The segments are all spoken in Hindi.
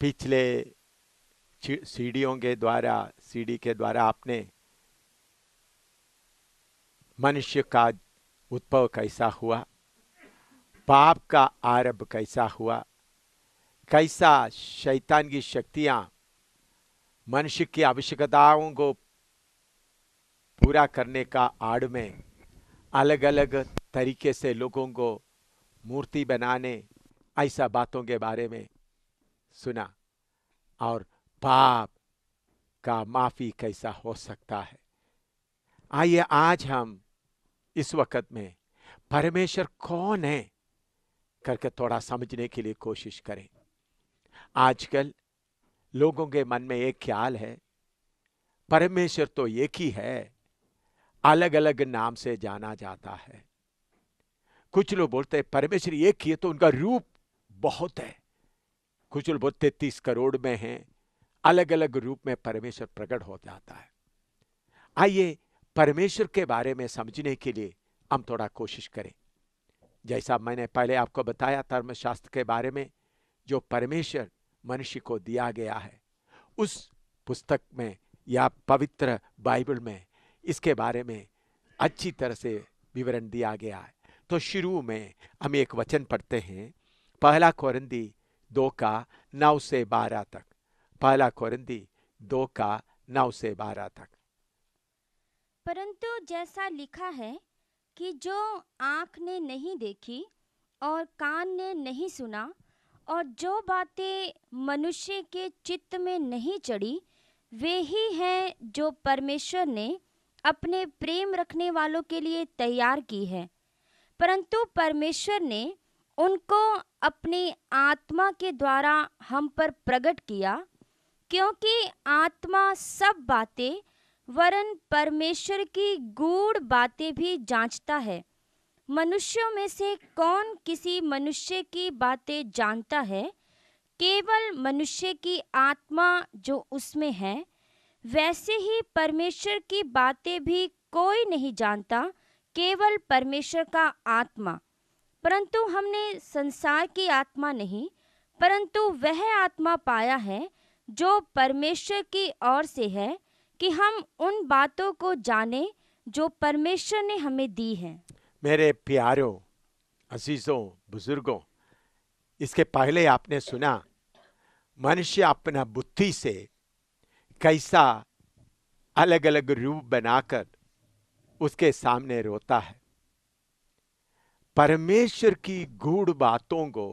पिछले सीडी के द्वारा आपने मनुष्य का उद्भव कैसा हुआ, पाप का आरंभ कैसा हुआ, कैसा शैतान की शक्तियां मनुष्य की आवश्यकताओं को पूरा करने का आड़ में अलग अलग तरीके से लोगों को मूर्ति बनाने, ऐसा बातों के बारे में सुना। और पाप का माफी कैसा हो सकता है। आइए आज हम इस वक्त में परमेश्वर कौन है करके थोड़ा समझने के लिए कोशिश करें। आजकल लोगों के मन में एक ख्याल है, परमेश्वर तो एक ही है, अलग अलग नाम से जाना जाता है। कुछ लोग बोलते हैं परमेश्वर एक ही है तो उनका रूप बहुत है। कुछ लोग बोलते 33 करोड़ में हैं, अलग अलग रूप में परमेश्वर प्रकट हो जाता है। आइए परमेश्वर के बारे में समझने के लिए हम थोड़ा कोशिश करें। जैसा मैंने पहले आपको बताया धर्मशास्त्र के बारे में, जो परमेश्वर मनुष्य को दिया गया है, उस पुस्तक में या पवित्र बाइबल में इसके बारे में अच्छी तरह से विवरण दिया गया है। तो शुरू में हम एक वचन पढ़ते हैं, पहला कोरिन्थी 2 का 9 से 12 तक। पहला कोरिन्थी 2 का 9 से 12 तक। परंतु जैसा लिखा है कि जो आँख ने नहीं देखी और कान ने नहीं सुना और जो बातें मनुष्य के चित्त में नहीं चढ़ी, वे ही हैं जो परमेश्वर ने अपने प्रेम रखने वालों के लिए तैयार की है। परंतु परमेश्वर ने उनको अपनी आत्मा के द्वारा हम पर प्रकट किया, क्योंकि आत्मा सब बातें वरन परमेश्वर की गूढ़ बातें भी जांचता है। मनुष्यों में से कौन किसी मनुष्य की बातें जानता है? केवल मनुष्य की आत्मा जो उसमें है। वैसे ही परमेश्वर की बातें भी कोई नहीं जानता, केवल परमेश्वर का आत्मा। परंतु हमने संसार की आत्मा नहीं, परंतु वह आत्मा पाया है जो परमेश्वर की ओर से है, कि हम उन बातों को जाने जो परमेश्वर ने हमें दी हैं। मेरे प्यारों, अजीजों, बुजुर्गों, इसके पहले आपने सुना मनुष्य अपना बुद्धि से कैसा अलग अलग रूप बनाकर उसके सामने रोता है। परमेश्वर की गूढ़ बातों को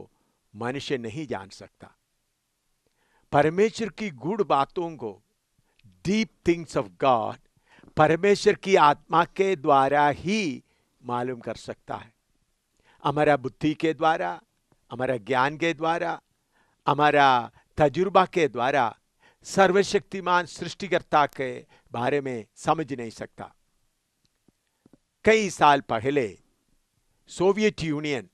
मनुष्य नहीं जान सकता। परमेश्वर की गूढ़ बातों को, डीप थिंग्स ऑफ गॉड, परमेश्वर की आत्मा के द्वारा ही मालूम कर सकता है। हमारा बुद्धि के द्वारा, हमारा ज्ञान के द्वारा, हमारा तजुर्बा के द्वारा सर्वशक्तिमान सृष्टिकर्ता के बारे में समझ नहीं सकता। कई साल पहले सोवियत यूनियन,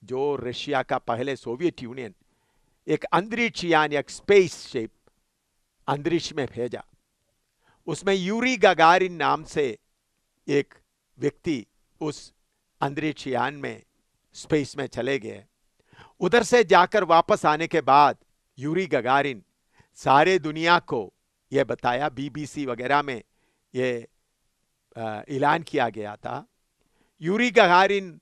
जो रशिया का पहले सोवियत यूनियन, एक अंतरिक्ष यान, एक स्पेस शिप अंतरिक्ष में भेजा। उसमें यूरी गगारिन नाम से एक व्यक्ति उस अंतरिक्ष यान में स्पेस में चले गए। उधर से जाकर वापस आने के बाद यूरी गगारिन सारे दुनिया को यह बताया, बीबीसी वगैरह में यह ऐलान किया गया था, यूरी गगारिन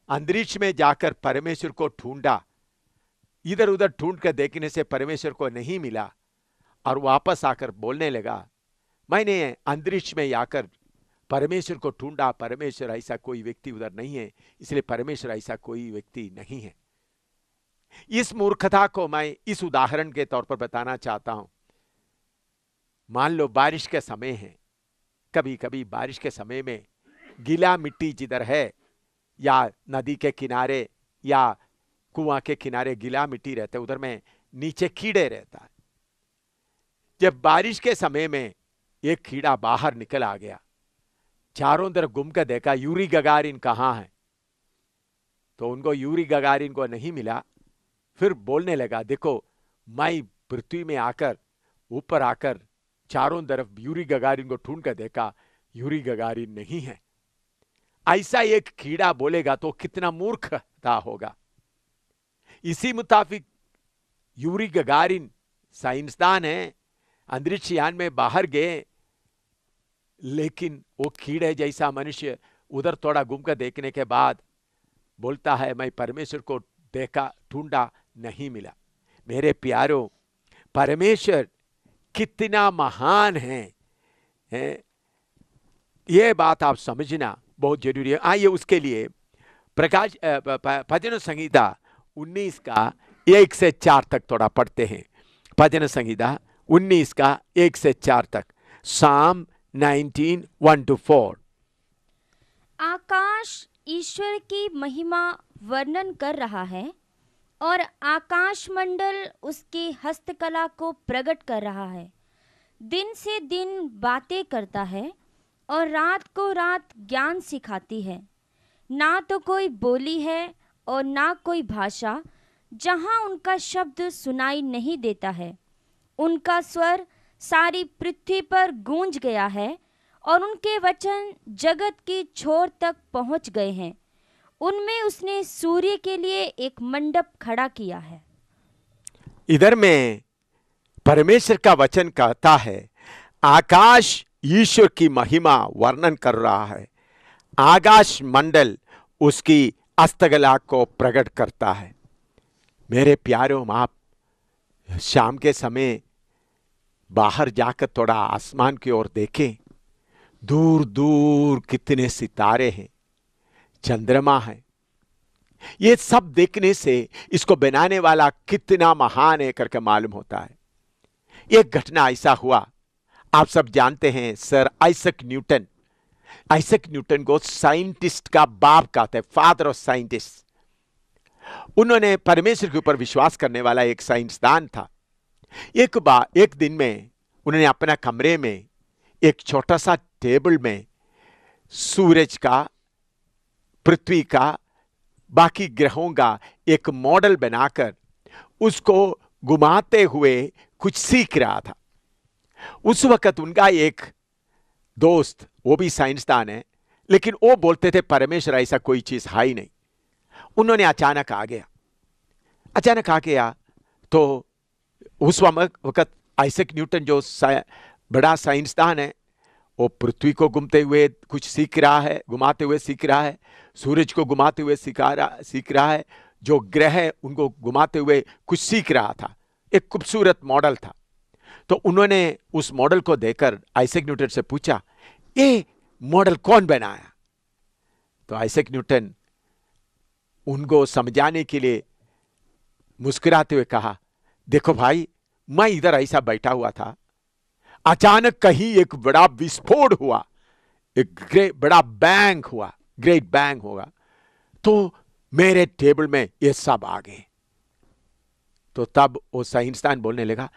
अंतरिक्ष में जाकर परमेश्वर को ढूंढा। इधर उधर ढूंढ कर देखने से परमेश्वर को नहीं मिला और वापस आकर बोलने लगा, मैंने अंतरिक्ष में आकर परमेश्वर को ढूंढा, परमेश्वर ऐसा कोई व्यक्ति उधर नहीं है, इसलिए परमेश्वर ऐसा कोई व्यक्ति नहीं है। इस मूर्खता को मैं इस उदाहरण के तौर पर बताना चाहता हूं। मान लो बारिश के समय है, कभी कभी बारिश के समय में गीला मिट्टी जिधर है, या नदी के किनारे या कुआं के किनारे गीला मिट्टी रहता है, उधर में नीचे कीड़े रहता है। जब बारिश के समय में एक कीड़ा बाहर निकल आ गया, चारों तरफ घूम कर देखा यूरी गगारिन कहां है, तो उनको यूरी गगारिन को नहीं मिला। फिर बोलने लगा, देखो मैं पृथ्वी में आकर ऊपर आकर चारों तरफ यूरी गगारिन को ढूंढ कर देखा, यूरी गगारिन नहीं है। ऐसा एक कीड़ा बोलेगा तो कितना मूर्खता होगा। इसी मुताबिक यूरी गगारिन साइंसदान है, अंतरिक्ष यान में बाहर गए, लेकिन वो कीड़े जैसा मनुष्य उधर थोड़ा घूम कर देखने के बाद बोलता है मैं परमेश्वर को देखा, ढूंढा, नहीं मिला। मेरे प्यारों, परमेश्वर कितना महान है, ये बात आप समझना बहुत जरूरी है। आइए उसके लिए प्रकाश भजन संहिता 19 का 1 से 4 तक थोड़ा पढ़ते हैं। भजन संहिता 19 का 1 से 4 तक। साम 19 1-4। आकाश ईश्वर की महिमा वर्णन कर रहा है और आकाश मंडल उसकी हस्तकला को प्रकट कर रहा है। दिन से दिन बातें करता है और रात को रात ज्ञान सिखाती है। ना तो कोई बोली है और ना कोई भाषा जहाँ उनका शब्द सुनाई नहीं देता है। उनका स्वर सारी पृथ्वी पर गूंज गया है और उनके वचन जगत की छोर तक पहुँच गए हैं। उनमें उसने सूर्य के लिए एक मंडप खड़ा किया है। इधर में परमेश्वर का वचन कहता है, आकाश ईश्वर की महिमा वर्णन कर रहा है, आकाश मंडल उसकी हस्तकला को प्रकट करता है। मेरे प्यारों, आप शाम के समय बाहर जाकर थोड़ा आसमान की ओर देखें, दूर दूर कितने सितारे हैं, चंद्रमा है। ये सब देखने से इसको बनाने वाला कितना महान है करके मालूम होता है। एक घटना ऐसा हुआ, आप सब जानते हैं, sir Isaac Newton. Isaac Newton को साइंटिस्ट का बाप कहते हैं, फादर ऑफ साइंटिस्ट। उन्होंने परमेश्वर के ऊपर विश्वास करने वाला एक साइंसदान था। एक दिन में उन्होंने अपना कमरे में एक छोटा सा टेबल में सूरज का, पृथ्वी का, बाकी ग्रहों का एक मॉडल बनाकर उसको घुमाते हुए कुछ सीख रहा था। उस वक्त उनका एक दोस्त, वो भी साइंसदान है, लेकिन वो बोलते थे परमेश्वर ऐसा कोई चीज है ही नहीं। उन्होंने अचानक आ गया तो उस वक्त आइजैक न्यूटन जो बड़ा साइंसदान है, वो पृथ्वी को घूमते हुए कुछ सीख रहा है, घुमाते हुए सीख रहा है, सूरज को घुमाते हुए सीख रहा है, जो ग्रह है उनको घुमाते हुए कुछ सीख रहा था। एक खूबसूरत मॉडल था। तो उन्होंने उस मॉडल को देखकर आइजैक न्यूटन से पूछा, ये मॉडल कौन बनाया? तो आइजैक न्यूटन उनको समझाने के लिए मुस्कुराते हुए कहा, देखो भाई, मैं इधर ऐसा बैठा हुआ था, अचानक कहीं एक बड़ा विस्फोट हुआ, एक बड़ा बैंग हुआ, ग्रेट बैंग होगा, तो मेरे टेबल में ये सब आ गए। तो तब वो साइंसदान बोलने लगा,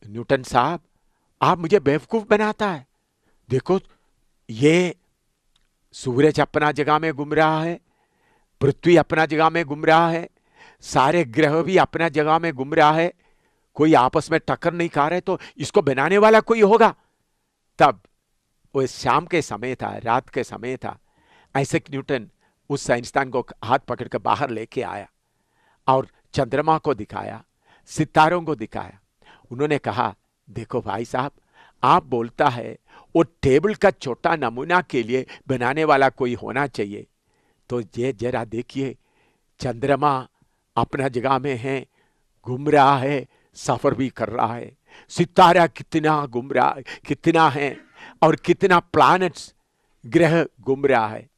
न्यूटन साहब, आप मुझे बेवकूफ बनाता है। देखो, ये सूरज अपना जगह में घूम रहा है, पृथ्वी अपना जगह में घूम रहा है, सारे ग्रह भी अपना जगह में घूम रहा है, कोई आपस में टक्कर नहीं खा रहे, तो इसको बनाने वाला कोई होगा। तब वो शाम के समय था, रात के समय था। आइजैक न्यूटन उस साइंसदान को हाथ पकड़कर बाहर लेके आया और चंद्रमा को दिखाया, सितारों को दिखाया। उन्होंने कहा, देखो भाई साहब, आप बोलता है वो टेबल का छोटा नमूना के लिए बनाने वाला कोई होना चाहिए, तो ये जरा देखिए, चंद्रमा अपना जगह में है, घूम रहा है, सफर भी कर रहा है, सितारा कितना घूम रहा, कितना है, और कितना प्लैनेट्स, ग्रह घूम रहा है।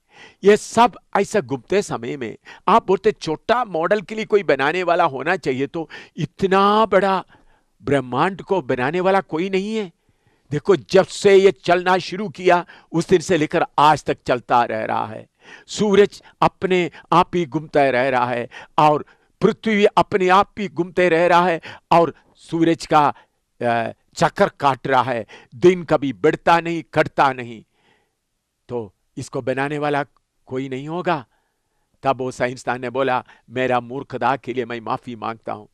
ये सब ऐसा घूमते समय में आप बोलते छोटा मॉडल के लिए कोई बनाने वाला होना चाहिए, तो इतना बड़ा ब्रह्मांड को बनाने वाला कोई नहीं है। देखो, जब से ये चलना शुरू किया उस दिन से लेकर आज तक चलता रह रहा है। सूरज अपने आप ही घूमता रह रहा है और पृथ्वी अपने आप ही घूमते रह रहा है और सूरज का चक्कर काट रहा है, दिन कभी बढ़ता नहीं, कटता नहीं, तो इसको बनाने वाला कोई नहीं होगा। तब वो साइंसदान ने बोला, मेरा मूर्खता के लिए मैं माफी मांगता हूं।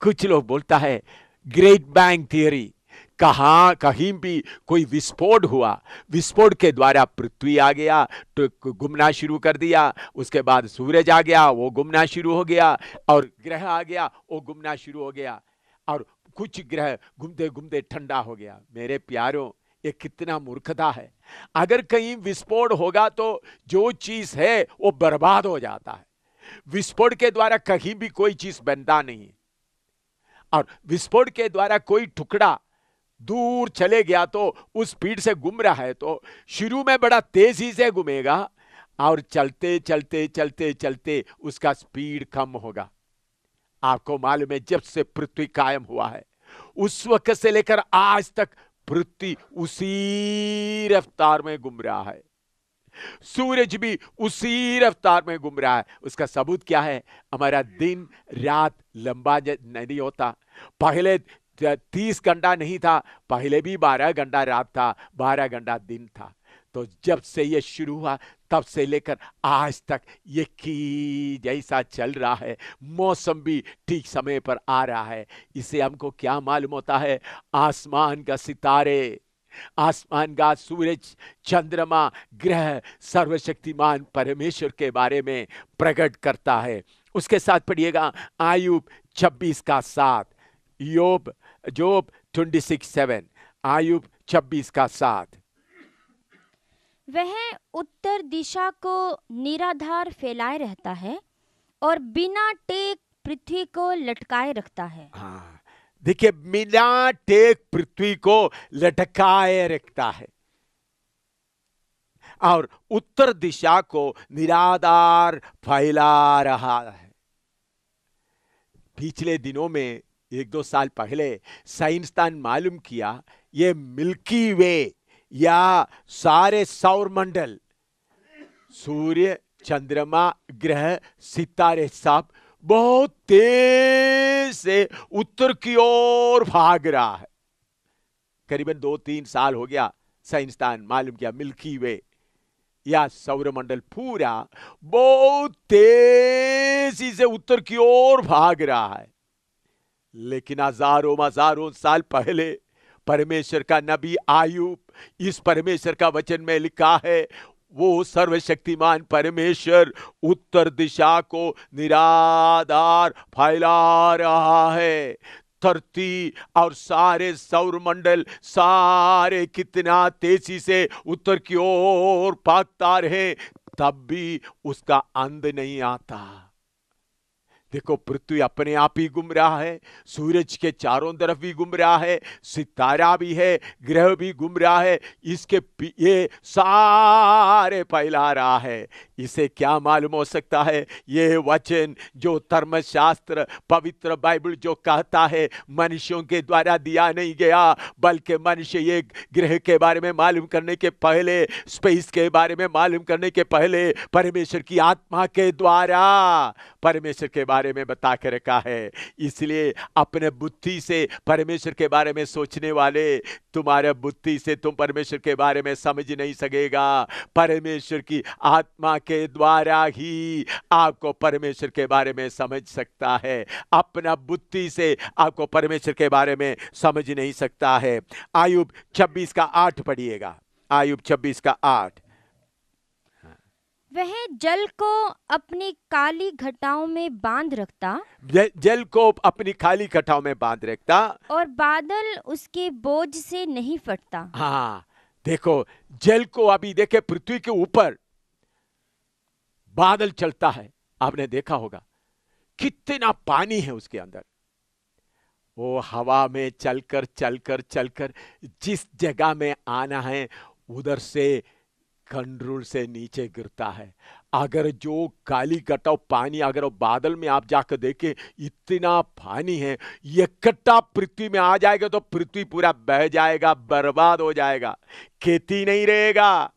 कुछ लोग बोलता है ग्रेट बैंग थियरी, कहीं भी कोई विस्फोट हुआ, विस्फोट के द्वारा पृथ्वी आ गया तो घूमना शुरू कर दिया, उसके बाद सूरज आ गया, वो घूमना शुरू हो गया, और ग्रह आ गया, वो घूमना शुरू हो गया, और कुछ ग्रह घूमते घूमते ठंडा हो गया। मेरे प्यारों, ये कितना मूर्खता है। अगर कहीं विस्फोट होगा तो जो चीज है वो बर्बाद हो जाता है। विस्फोट के द्वारा कहीं भी कोई चीज बनता नहीं, और विस्फोट के द्वारा कोई टुकड़ा दूर चले गया तो उस स्पीड से घूम रहा है तो शुरू में बड़ा तेजी से घूमेगा, और चलते चलते चलते चलते उसका स्पीड कम होगा। आपको मालूम है, जब से पृथ्वी कायम हुआ है उस वक्त से लेकर आज तक पृथ्वी उसी रफ्तार में घूम रहा है, सूरज भी उसी रफ्तार में घूम रहा है। उसका सबूत क्या है? हमारा दिन रात लंबा नहीं होता। पहले 30 घंटा नहीं था, पहले भी 12 घंटा रात था, 12 घंटा दिन था। तो जब से ये शुरू हुआ तब से लेकर आज तक ये की जैसा चल रहा है, मौसम भी ठीक समय पर आ रहा है। इसे हमको क्या मालूम होता है? आसमान का सितारे, आसमान का सूरज, चंद्रमा, ग्रह सर्वशक्तिमान परमेश्वर के बारे में प्रकट करता है। उसके साथ पढ़िएगा आयुब 26 का 7, जोब 26:7, आयुब 26 का 7। वह उत्तर दिशा को निराधार फैलाए रहता है और बिना टेक पृथ्वी को लटकाए रखता है। हाँ, देखिए, बिना टेक पृथ्वी को लटकाए रखता है और उत्तर दिशा को निराधार फैला रहा है। पिछले दिनों में 1-2 साल पहले साइंसदान मालूम किया, ये मिल्की वे या सारे सौर मंडल, सूर्य, चंद्रमा, ग्रह, सितारे सब बहुत तेज से उत्तर की ओर भाग रहा है। करीबन 2-3 साल हो गया, साइंसदान मालूम किया मिल्की वे या सौर मंडल पूरा बहुत तेजी से उत्तर की ओर भाग रहा है। लेकिन हजारों साल पहले परमेश्वर का नबी आयुब, इस परमेश्वर का वचन में लिखा है, वो सर्वशक्तिमान परमेश्वर उत्तर दिशा को निराधार फैला रहा है। धरती और सारे सौर मंडल सारे कितना तेजी से उत्तर की ओर भागता रहे, तब भी उसका अंत नहीं आता। देखो, पृथ्वी अपने आप ही घूम रहा है, सूरज के चारों तरफ भी घूम रहा है, सितारा भी है, ग्रह भी घूम रहा है, इसके ये सारे फैला रहा है। इसे क्या मालूम हो सकता है? ये वचन जो धर्मशास्त्र, पवित्र बाइबल जो कहता है, मनुष्यों के द्वारा दिया नहीं गया, बल्कि मनुष्य ये ग्रह के बारे में मालूम करने के पहले, स्पेस के बारे में मालूम करने के पहले, परमेश्वर की आत्मा के द्वारा परमेश्वर के बारे में बता के रखा है। इसलिए अपने बुद्धि से परमेश्वर के बारे में सोचने वाले, तुम्हारे बुद्धि से तुम परमेश्वर के बारे में समझ नहीं सकेगा। परमेश्वर की आत्मा के द्वारा ही आपको परमेश्वर के बारे में समझ सकता है। अपना बुद्धि से आपको परमेश्वर के बारे में समझ नहीं सकता है। आयुब 26 का 8 पढ़िएगा, आयुब 26 का 8। वह जल को अपनी काली घटाओं में बांध रखता, जल को अपनी खाली घटाओं में बांध रखता, और बादल उसके बोझ से नहीं फटता। हाँ, देखो, जल को अभी देखे, पृथ्वी के ऊपर बादल चलता है, आपने देखा होगा कितना पानी है उसके अंदर। वो हवा में चलकर चलकर चलकर जिस जगह में आना है उधर से कंट्रोल से नीचे गिरता है। अगर जो काली घटाओ पानी, अगर वो बादल में आप जाकर देखे, इतना पानी है, इकट्ठा पृथ्वी में आ जाएगा तो पृथ्वी पूरा बह जाएगा, बर्बाद हो जाएगा, खेती नहीं रहेगा,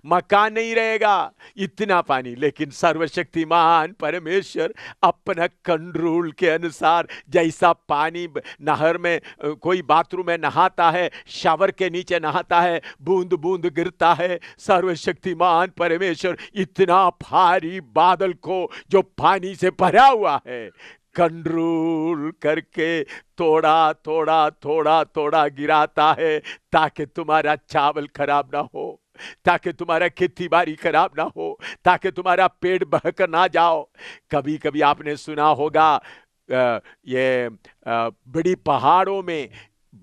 मकान नहीं रहेगा, इतना पानी। लेकिन सर्वशक्तिमान परमेश्वर अपना कंट्रोल के अनुसार, जैसा पानी नहर में, कोई बाथरूम में नहाता है, शावर के नीचे नहाता है, बूंद बूंद गिरता है, सर्वशक्तिमान परमेश्वर इतना भारी बादल को जो पानी से भरा हुआ है, कंट्रोल करके थोड़ा थोड़ा थोड़ा थोड़ा गिराता है, ताकि तुम्हारा चावल खराब ना हो, ताकि तुम्हारा खेती बाड़ी खराब ना हो, ताकि तुम्हारा पेट बहकर ना जाओ। कभी कभी आपने सुना होगा ये बड़ी पहाड़ों में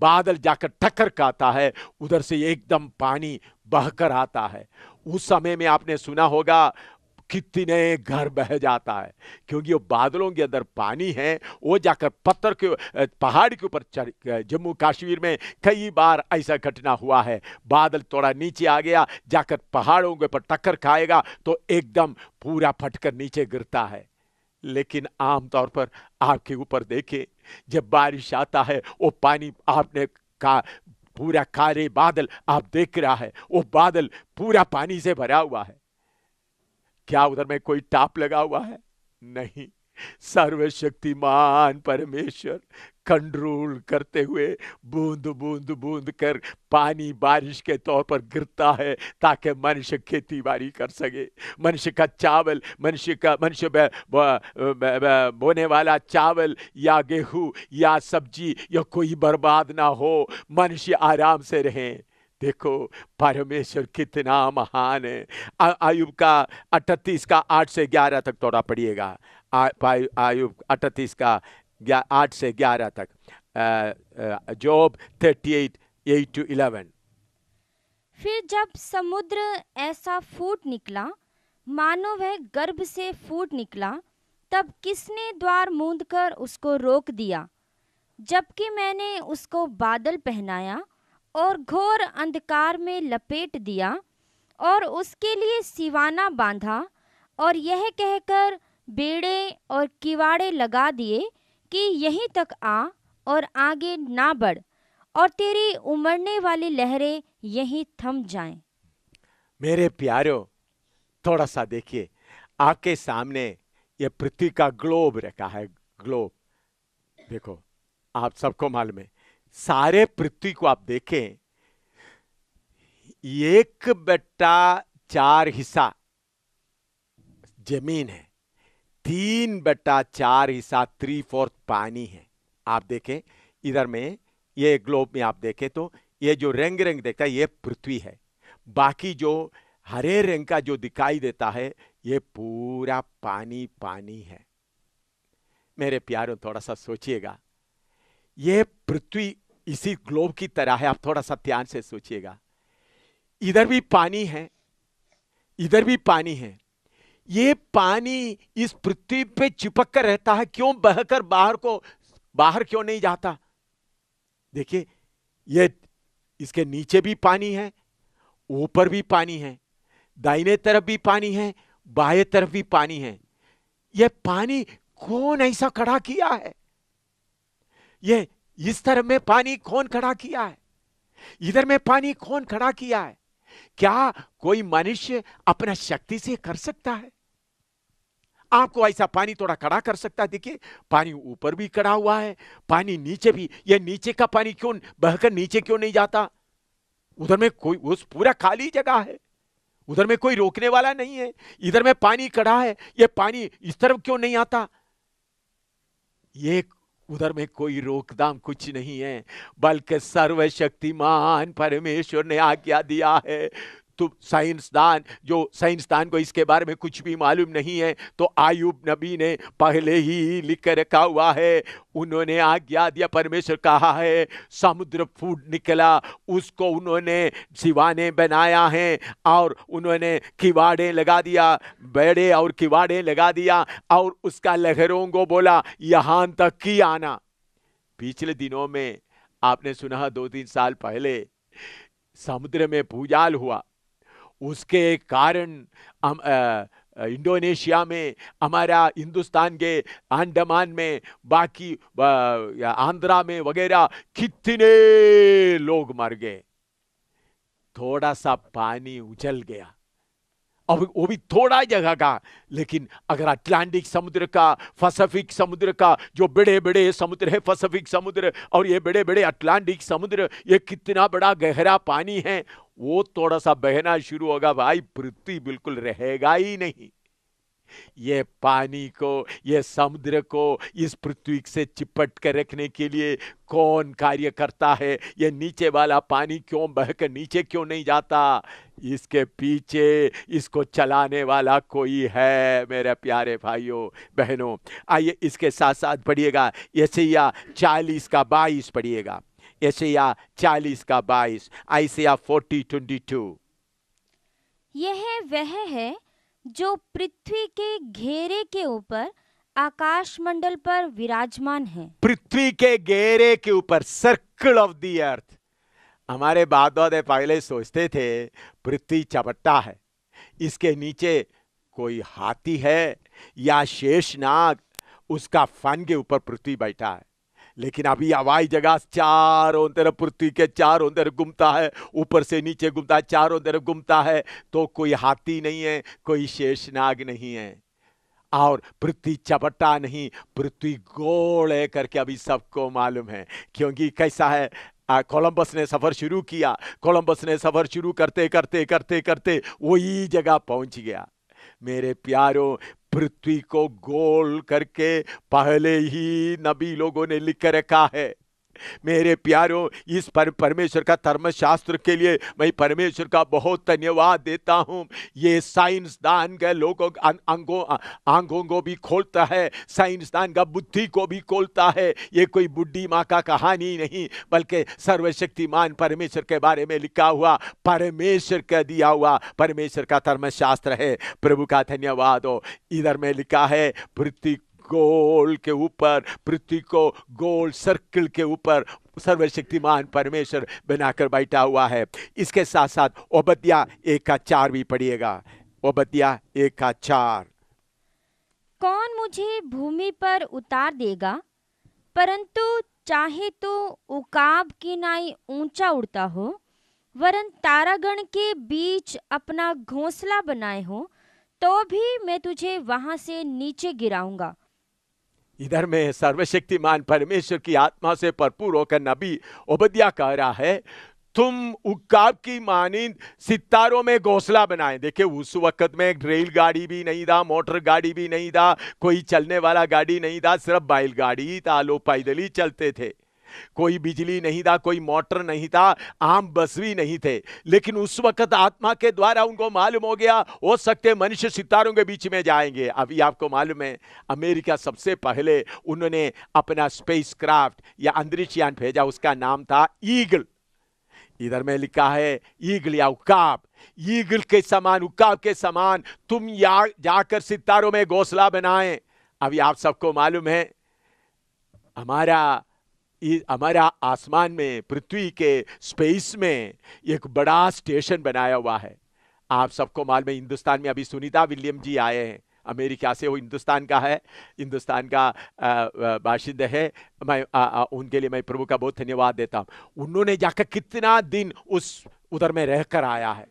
बादल जाकर टक्कर खाता है, उधर से एकदम पानी बहकर आता है। उस समय में आपने सुना होगा कितने घर बह जाता है, क्योंकि वो बादलों के अंदर पानी है, वो जाकर पत्थर के पहाड़ के ऊपर चढ़। जम्मू कश्मीर में कई बार ऐसा घटना हुआ है, बादल थोड़ा नीचे आ गया, जाकर पहाड़ों के ऊपर टक्कर खाएगा तो एकदम पूरा फटकर नीचे गिरता है। लेकिन आमतौर पर आपके ऊपर देखें, जब बारिश आता है वो पानी आपने का पूरा काले बादल आप देख रहा है, वो बादल पूरा पानी से भरा हुआ है। क्या उधर में कोई टाप लगा हुआ है? नहीं। सर्वशक्तिमान परमेश्वर कंट्रोल करते हुए बूंद बूंद बूंद कर पानी बारिश के तौर पर गिरता है, ताकि मनुष्य खेती बाड़ी कर सके, मनुष्य का चावल, मनुष्य बोने वाला चावल या गेहूं या सब्जी या कोई बर्बाद ना हो, मनुष्य आराम से रहे। देखो परमेश्वर कितना महान है। आयुब का 38 का 8 से 11 तक थोड़ा पढ़िएगा। आयुब 38 का 8 से 11 तक। Job 38 8 to 11। फिर जब समुद्र ऐसा फूट निकला मानो वह गर्भ से फूट निकला, तब किसने द्वार मूंदकर उसको रोक दिया? जबकि मैंने उसको बादल पहनाया और घोर अंधकार में लपेट दिया और उसके लिए सिवाना बांधा, और यह कहकर बेड़े और किवाड़े लगा दिए कि यहीं तक आ और आगे ना बढ़, और तेरी उमड़ने वाली लहरें यहीं थम जाएं। मेरे प्यारो, थोड़ा सा देखिए, आपके सामने ये पृथ्वी का ग्लोब रखा है। ग्लोब देखो, आप सबको मालूम है, सारे पृथ्वी को आप देखें, 1/4 हिस्सा जमीन है, 3/4 हिस्सा 3/4 पानी है। आप देखें इधर में, ये ग्लोब में आप देखें तो ये जो रंग रंग देखता है ये पृथ्वी है, बाकी जो हरे रंग का जो दिखाई देता है ये पूरा पानी पानी है। मेरे प्यारों, थोड़ा सा सोचिएगा, ये पृथ्वी इसी ग्लोब की तरह है। आप थोड़ा सा ध्यान से सोचिएगा, इधर भी पानी है, इधर भी पानी है। ये पानी इस पृथ्वी पे चिपक कर रहता है, क्यों बहकर बाहर क्यों नहीं जाता? देखिए, ये इसके नीचे भी पानी है, ऊपर भी पानी है, दाहिने तरफ भी पानी है, बाएं तरफ भी पानी है। यह पानी कौन ऐसा खड़ा किया है? ये इस तरफ में पानी कौन खड़ा किया है? इधर में पानी कौन खड़ा किया है? क्या कोई मनुष्य अपना शक्ति से कर सकता है? आपको ऐसा पानी थोड़ा खड़ा कर सकता है? देखिए, पानी ऊपर भी खड़ा हुआ है, पानी नीचे भी। यह नीचे का पानी क्यों बहकर नीचे क्यों नहीं जाता? उधर में कोई, उस पूरा खाली जगह है, उधर में कोई रोकने वाला नहीं है। इधर में पानी खड़ा है, यह पानी इस तरफ क्यों नहीं आता? ये उधर में कोई रोकथाम कुछ नहीं है, बल्कि सर्वशक्तिमान परमेश्वर ने आज्ञा दिया है। तो साइंसदान को इसके बारे में कुछ भी मालूम नहीं है, तो आयुब नबी ने पहले ही लिख कर रखा हुआ है। उन्होंने आज्ञा दिया, परमेश्वर कहा है समुद्र फूट निकला, उसको उन्होंने सिवाने बनाया है और उन्होंने किवाड़े लगा दिया, बेड़े और किवाड़े लगा दिया, और उसका लहरों को बोला यहां तक की आना। पिछले दिनों में आपने सुना, 2-3 साल पहले समुद्र में भूचाल हुआ, उसके कारण इंडोनेशिया में, हमारा हिंदुस्तान के अंडमान में, बाकी आंध्रा में वगैरह कितने लोग मर गए। थोड़ा सा पानी उछल गया, अब वो भी थोड़ा जगह का। लेकिन अगर अटलांटिक समुद्र का, पैसिफिक समुद्र का, जो बड़े बड़े समुद्र है, पैसिफिक समुद्र और ये बड़े बड़े अटलांटिक समुद्र, ये कितना बड़ा गहरा पानी है, वो थोड़ा सा बहना शुरू होगा भाई, पृथ्वी बिल्कुल रहेगा ही नहीं। ये पानी को, ये समुद्र को इस पृथ्वी से चिपट कर रखने के लिए कौन कार्य करता है? ये नीचे वाला पानी क्यों बहकर नीचे क्यों नहीं जाता? इसके पीछे इसको चलाने वाला कोई है मेरे प्यारे भाइयों बहनों। आइए इसके साथ साथ पढ़िएगा यशायाह 40 का 22 पढ़िएगा। यशायाह 40 का 22, यशायाह 40:22। यह वह है जो पृथ्वी के घेरे के ऊपर आकाश मंडल पर विराजमान है। पृथ्वी के घेरे के ऊपर, सर्कल ऑफ द अर्थ। हमारे बाप दादा पहले सोचते थे पृथ्वी चपटा है, इसके नीचे कोई हाथी है या शेषनाग, उसका फन के ऊपर पृथ्वी बैठा है। लेकिन अभी हवाई जहाज चारों तरफ पृथ्वी के चारों तरफ घूमता है, ऊपर से नीचे घूमता है, चारों तरफ घूमता है। तो कोई हाथी नहीं है, कोई शेषनाग नहीं है, और पृथ्वी चपटा नहीं, पृथ्वी गोल है करके अभी सबको मालूम है। क्योंकि कैसा है, कोलंबस ने सफर शुरू किया, कोलंबस ने सफर शुरू करते करते करते करते वही जगह पहुंच गया। मेरे प्यारों, पृथ्वी को गोल करके पहले ही नबी लोगों ने लिख कर रखा है। मेरे प्यारों, इस परमेश्वर का धर्मशास्त्र के लिए मैं परमेश्वर का बहुत धन्यवाद देता हूं। ये साइंसदान के लोगों आंखों को भी खोलता है, साइंसदान का बुद्धि को भी खोलता है। ये कोई बुढ़ी माँ का कहानी नहीं, बल्कि सर्वशक्तिमान परमेश्वर के बारे में लिखा हुआ, परमेश्वर का दिया हुआ परमेश्वर का धर्मशास्त्र है। प्रभु का धन्यवाद हो। इधर में लिखा है पृथ्वी गोल के ऊपर, पृथ्वी को गोल सर्कल के ऊपर सर्वशक्तिमान परमेश्वर बनाकर बैठा हुआ है। इसके साथ साथ ओबद्याह 1:4 भी पढ़िएगा। ओबद्याह 1:4। कौन मुझे भूमि पर उतार देगा, परंतु चाहे तो उकाब की नाई ऊंचा उड़ता हो, वरन तारागण के बीच अपना घोंसला बनाए हो, तो भी मैं तुझे वहां से नीचे गिराऊंगा। इधर में सर्वशक्तिमान परमेश्वर की आत्मा से भरपूर होकर नबी ओबद्याह कह रहा है, तुम उकाब की मानिंद सितारों में घोंसला बनाए। देखिए, उस वक्त में रेलगाड़ी भी नहीं था, मोटर गाड़ी भी नहीं था, कोई चलने वाला गाड़ी नहीं था, सिर्फ बैलगाड़ी ही था, लोग पैदल ही चलते थे। कोई बिजली नहीं था, कोई मोटर नहीं था, आम बस भी नहीं थे। लेकिन उस वक्त आत्मा के द्वारा उनको मालूम हो गया, हो सकते मनुष्य सितारों के बीच में जाएंगे। अभी आपको मालूम है, अमेरिका सबसे पहले उन्होंने अपना स्पेस क्राफ्ट या अंतरिक्ष यान भेजा, उसका नाम था ईगल। इधर में लिखा है ईगल या उकाब। ईगल के समान, उकाब के समान तुम जाकर सितारों में घोंसला बनाएं। अभी आप सबको मालूम है, हमारा आसमान में, पृथ्वी के स्पेस में एक बड़ा स्टेशन बनाया हुआ है। आप सबको मालूम है, हिंदुस्तान में अभी सुनीता विलियम जी आए हैं, अमेरिका से। वो हिंदुस्तान का है, हिंदुस्तान का बाशिंदा है। मैं उनके लिए मैं प्रभु का बहुत धन्यवाद देता हूं। उन्होंने जाकर कितना दिन उधर में रहकर आया है।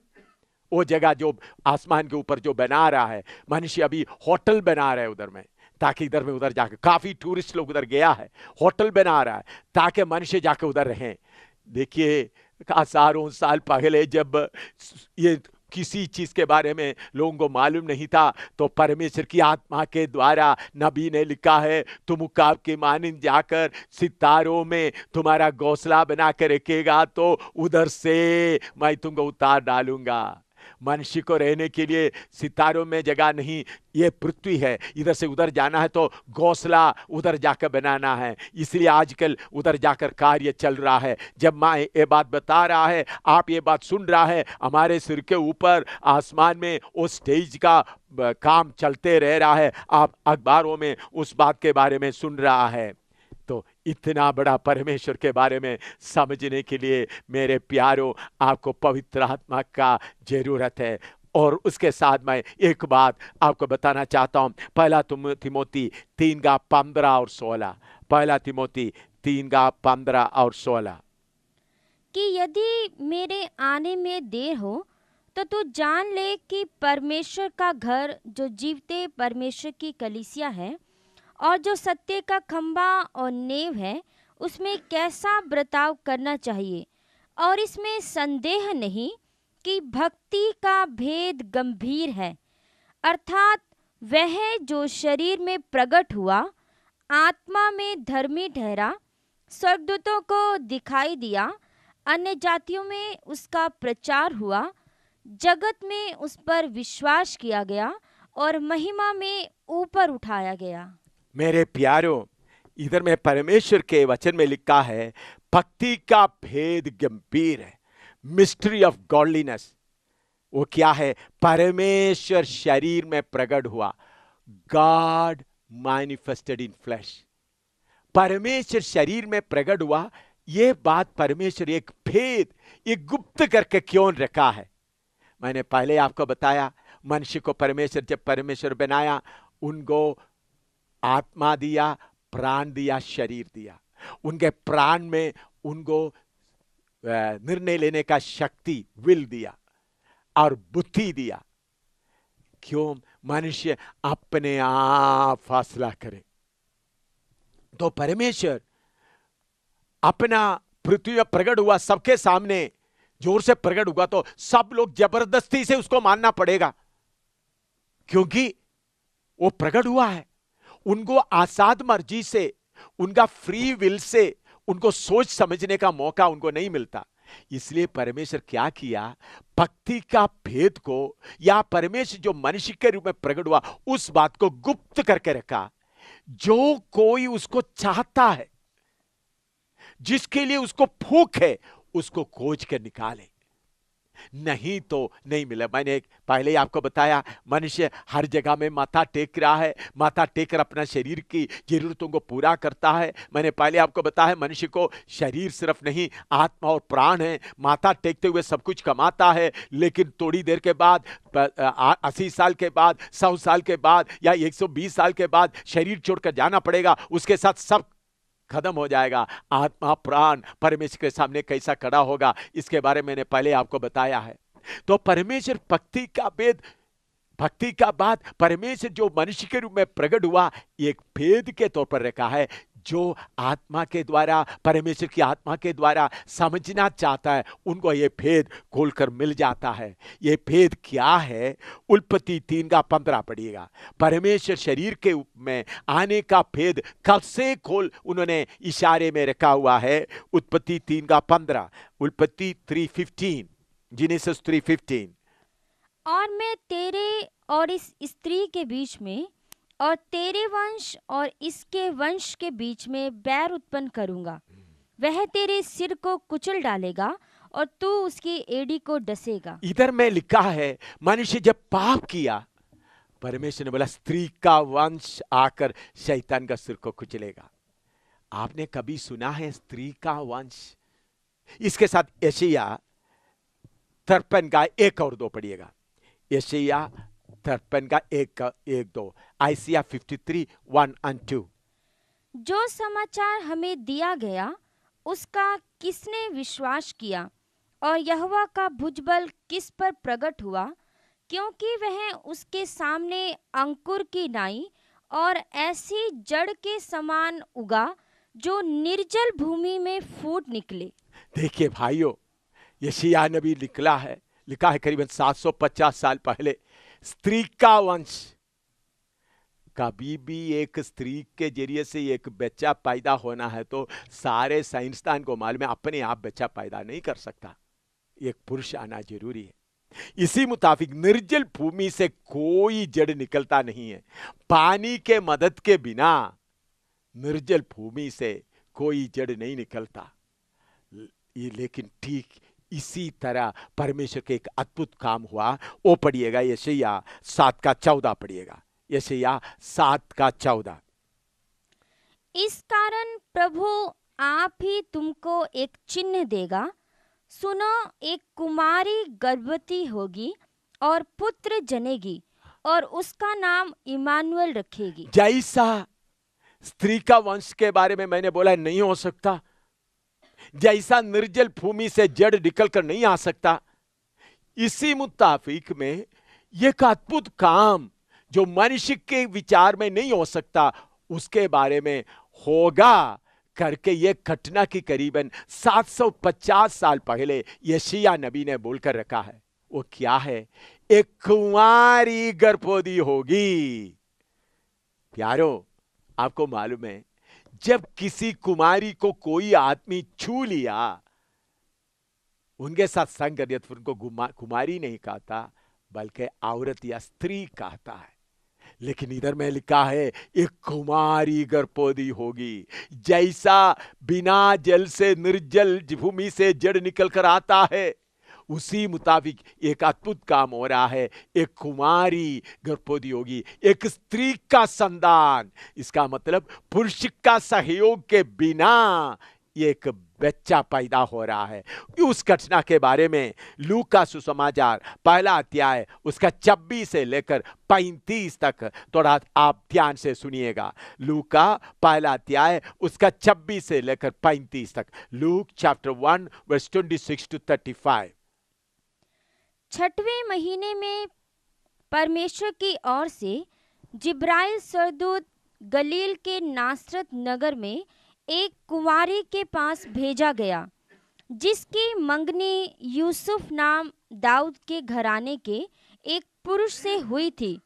वो जगह जो आसमान के ऊपर जो बना रहा है, मनुष्य अभी होटल बना रहा है उधर में, ताकि इधर में उधर जाकर, काफी टूरिस्ट लोग उधर गया है, होटल बना रहा है ताकि मनुष्य जाकर उधर रहें। देखिए, हजारों साल पहले जब ये किसी चीज के बारे में लोगों को मालूम नहीं था, तो परमेश्वर की आत्मा के द्वारा नबी ने लिखा है, तुम उकाब के मानिंद जाकर सितारों में तुम्हारा घोंसला बना कर रखेगा, तो उधर से मैं तुमको उतार डालूंगा। मनुष्य को रहने के लिए सितारों में जगह नहीं, ये पृथ्वी है, इधर से उधर जाना है तो घोंसला उधर जाकर बनाना है। इसलिए आजकल उधर जाकर कार्य चल रहा है। जब मैं ये बात बता रहा है, आप ये बात सुन रहा है, हमारे सिर के ऊपर आसमान में उस स्टेज का काम चलते रह रहा है, आप अखबारों में उस बात के बारे में सुन रहा है। तो इतना बड़ा परमेश्वर के बारे में समझने के लिए मेरे प्यारों, आपको पवित्र आत्मा का जरूरत है। और उसके साथ मैं एक बात आपको बताना चाहता हूं, पहला तिमोथी 3:15 और 16। पहला तिमोथी 3:15 और 16 कि यदि मेरे आने में देर हो, तो तू जान ले कि परमेश्वर का घर, जो जीवते परमेश्वर की कलीसिया है और जो सत्य का खंभा और नेव है, उसमें कैसा बर्ताव करना चाहिए। और इसमें संदेह नहीं कि भक्ति का भेद गंभीर है, अर्थात वह जो शरीर में प्रकट हुआ, आत्मा में धर्मी ठहरा, स्वर्गदूतों को दिखाई दिया, अन्य जातियों में उसका प्रचार हुआ, जगत में उस पर विश्वास किया गया और महिमा में ऊपर उठाया गया। मेरे प्यारों, इधर में परमेश्वर के वचन में लिखा है, भक्ति का भेद गंभीर है। मिस्ट्री ऑफ गॉडलीनेस, वो क्या है? परमेश्वर शरीर में प्रकट हुआ। God manifested in flash. परमेश्वर शरीर में प्रकट हुआ। यह बात परमेश्वर एक भेद, एक गुप्त करके क्यों रखा है? मैंने पहले आपको बताया, मनुष्य को परमेश्वर जब परमेश्वर बनाया, उनको आत्मा दिया, प्राण दिया, शरीर दिया। उनके प्राण में उनको निर्णय लेने का शक्ति, विल दिया और बुद्धि दिया। क्यों? मनुष्य अपने आप फैसला करे। तो परमेश्वर अपना पृथ्वी में प्रकट हुआ, सबके सामने जोर से प्रकट हुआ, तो सब लोग जबरदस्ती से उसको मानना पड़ेगा, क्योंकि वो प्रकट हुआ है। उनको आजाद मर्जी से, उनका फ्री विल से उनको सोच समझने का मौका उनको नहीं मिलता। इसलिए परमेश्वर क्या किया? भक्ति का भेद को, या परमेश्वर जो मनुष्य के रूप में प्रकट हुआ, उस बात को गुप्त करके रखा। जो कोई उसको चाहता है, जिसके लिए उसको भूख है, उसको खोज कर निकाले, नहीं तो नहीं मिले। मैंने पहले ही आपको बताया, मनुष्य हर जगह में माथा टेक रहा है, माथा टेक कर अपना शरीर की जरूरतों को पूरा करता है। मैंने पहले आपको बताया, मनुष्य को शरीर सिर्फ नहीं, आत्मा और प्राण है। माथा टेकते हुए सब कुछ कमाता है, लेकिन थोड़ी देर के बाद, 80 साल के बाद, 100 साल के बाद, या 120 साल के बाद शरीर छोड़कर जाना पड़ेगा। उसके साथ सब खत्म हो जाएगा। आत्मा प्राण परमेश्वर के सामने कैसा खड़ा होगा, इसके बारे में मैंने पहले आपको बताया है। तो परमेश्वर भक्ति का भेद, भक्ति का बात परमेश्वर जो मनुष्य के रूप में प्रकट हुआ, एक भेद के तौर पर रखा है, जो आत्मा के द्वारा, परमेश्वर की आत्मा के द्वारा समझना चाहता है, उनको ये भेद खोलकर मिल जाता है। ये भेद क्या है? उत्पत्ति 3:15 पढ़िएगा। परमेश्वर शरीर के में आने का भेद कब से खोल उन्होंने इशारे में रखा हुआ है? उत्पत्ति 3:15, उत्पत्ति 3:15, जेनेसिस 3:15। और मैं तेरे और इस स्त्री के बीच में और तेरे वंश और इसके वंश के बीच में बैर उत्पन्न करूंगा, वह तेरे सिर को कुचल डालेगा और तू उसकी एड़ी को डसेगा। इधर में लिखा है, मनुष्य जब पाप किया, परमेश्वर ने बोला स्त्री का वंश आकर शैतान का सिर को कुचलेगा। आपने कभी सुना है स्त्री का वंश? इसके साथ यशायाह 53:1-2 पढ़िएगा। यशायाह 53:1-2, आइसिया 53:1-2। जो समाचार हमें दिया गया उसका किसने विश्वास किया, और यहोवा का भुजबल किस पर प्रकट हुआ? क्योंकि वह उसके सामने अंकुर की नाई और ऐसी जड़ के समान उगा जो निर्जल भूमि में फूट निकले। देखिए भाइयों, यशायाह नबी लिखा है करीबन 750 साल पहले, स्त्री का वंश। कभी भी एक स्त्री के जरिए से एक बच्चा पैदा होना है तो सारे साइंसदान को मालूम है, अपने आप बच्चा पैदा नहीं कर सकता, एक पुरुष आना जरूरी है। इसी मुताबिक निर्जल भूमि से कोई जड़ निकलता नहीं है। पानी के मदद के बिना निर्जल भूमि से कोई जड़ नहीं निकलता। ये लेकिन ठीक इसी तरह परमेश्वर के एक अद्भुत काम हुआ। वो पढ़िएगा, यशायाह 7:14 पढ़िएगा। यशायाह 7:14। इस कारण प्रभु आप ही तुमको एक चिन्ह देगा, सुनो, एक कुमारी गर्भवती होगी और पुत्र जनेगी और उसका नाम इमानुएल रखेगी। जैसा स्त्री का वंश के बारे में मैंने बोला नहीं हो सकता, जैसा निर्जल भूमि से जड़ निकलकर नहीं आ सकता, इसी मुताबिक में एक अद्भुत काम जो मनुष्य के विचार में नहीं हो सकता, उसके बारे में होगा करके ये घटना की करीबन 750 साल पहले यशायाह नबी ने बोलकर रखा है। वो क्या है? एक कुंवारी गर्भवती होगी। प्यारो, आपको मालूम है, जब किसी कुमारी को कोई आदमी छू लिया, उनके साथ संग कर दिया, तो उनको कुमारी नहीं कहता बल्कि औरत या स्त्री कहता है। लेकिन इधर में लिखा है एक कुमारी गर्भवती होगी। जैसा बिना जल से निर्जल भूमि से जड़ निकल कर आता है, उसी मुताबिक एक अद्भुत काम हो रहा है। एक कुमारी गर्भवती होगी, एक स्त्री का संतान। इसका मतलब पुरुष का सहयोग के बिना एक बच्चा पैदा हो रहा है। उस घटना के बारे में लूका सुसमाचार पहला अध्याय उसका 26 से लेकर 35 तक थोड़ा आप ध्यान से सुनिएगा। लूका पहला अध्याय उसका 26 से लेकर 35 तक। Luke chapter 1 verse 26 to 35। छठवें महीने में परमेश्वर की ओर से जिब्राइल सरदूत गलील के नासरत नगर में एक कुंवारी के पास भेजा गया, जिसकी मंगनी यूसुफ नाम दाऊद के घराने के एक पुरुष से हुई थी।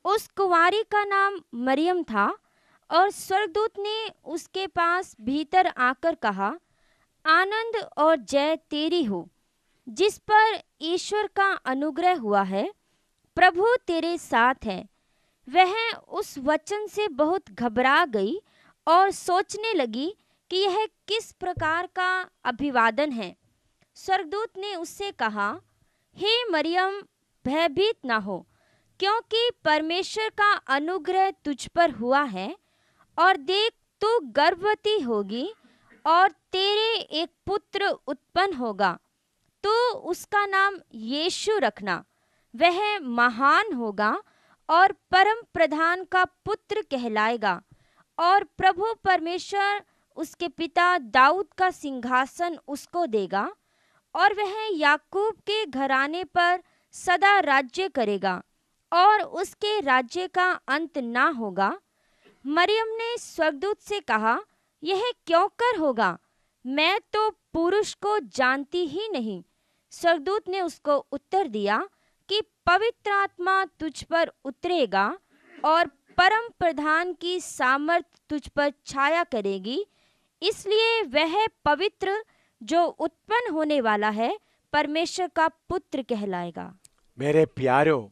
उस कुंवारी का नाम मरियम था। और स्वर्गदूत ने उसके पास भीतर आकर कहा, आनंद और जय तेरी हो, जिस पर ईश्वर का अनुग्रह हुआ है, प्रभु तेरे साथ है। वह उस वचन से बहुत घबरा गई और सोचने लगी कि यह किस प्रकार का अभिवादन है। स्वर्गदूत ने उससे कहा, हे मरियम, भयभीत ना हो, क्योंकि परमेश्वर का अनुग्रह तुझ पर हुआ है। और देख, तू गर्भवती होगी और तेरे एक पुत्र उत्पन्न होगा। तो उसका नाम यीशु रखना। वह महान होगा और परम प्रधान का पुत्र कहलाएगा। और प्रभु परमेश्वर उसके पिता दाऊद का सिंहासन उसको देगा, और वह याकूब के घराने पर सदा राज्य करेगा, और उसके राज्य का अंत ना होगा। मरियम ने स्वर्गदूत से कहा, यह क्यों कर होगा? मैं तो पुरुष को जानती ही नहीं। स्वर्गदूत ने उसको उत्तर दिया कि पवित्र आत्मा तुझ पर उतरेगा और परम प्रधान की सामर्थ तुझ पर छाया करेगी, इसलिए वह पवित्र जो उत्पन्न होने वाला है परमेश्वर का पुत्र कहलाएगा। मेरे प्यारो,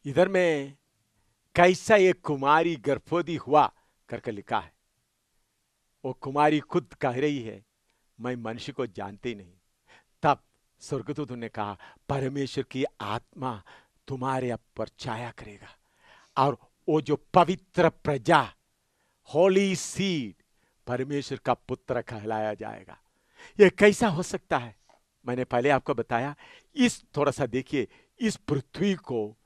इधर में कैसा एक कुमारी गर्भवती हुआ करके लिखा है। वो कुमारी खुद कह रही है, मैं मनुष्य को जानती नहीं। तब स्वर्गदूत ने कहा, परमेश्वर की आत्मा तुम्हारे पर छाया करेगा, और वो जो पवित्र प्रजा, होली सीड, परमेश्वर का पुत्र कहलाया जाएगा। ये कैसा हो सकता है? मैंने पहले आपको बताया। इस थोड़ा सा देखिए, इस पृथ्वी को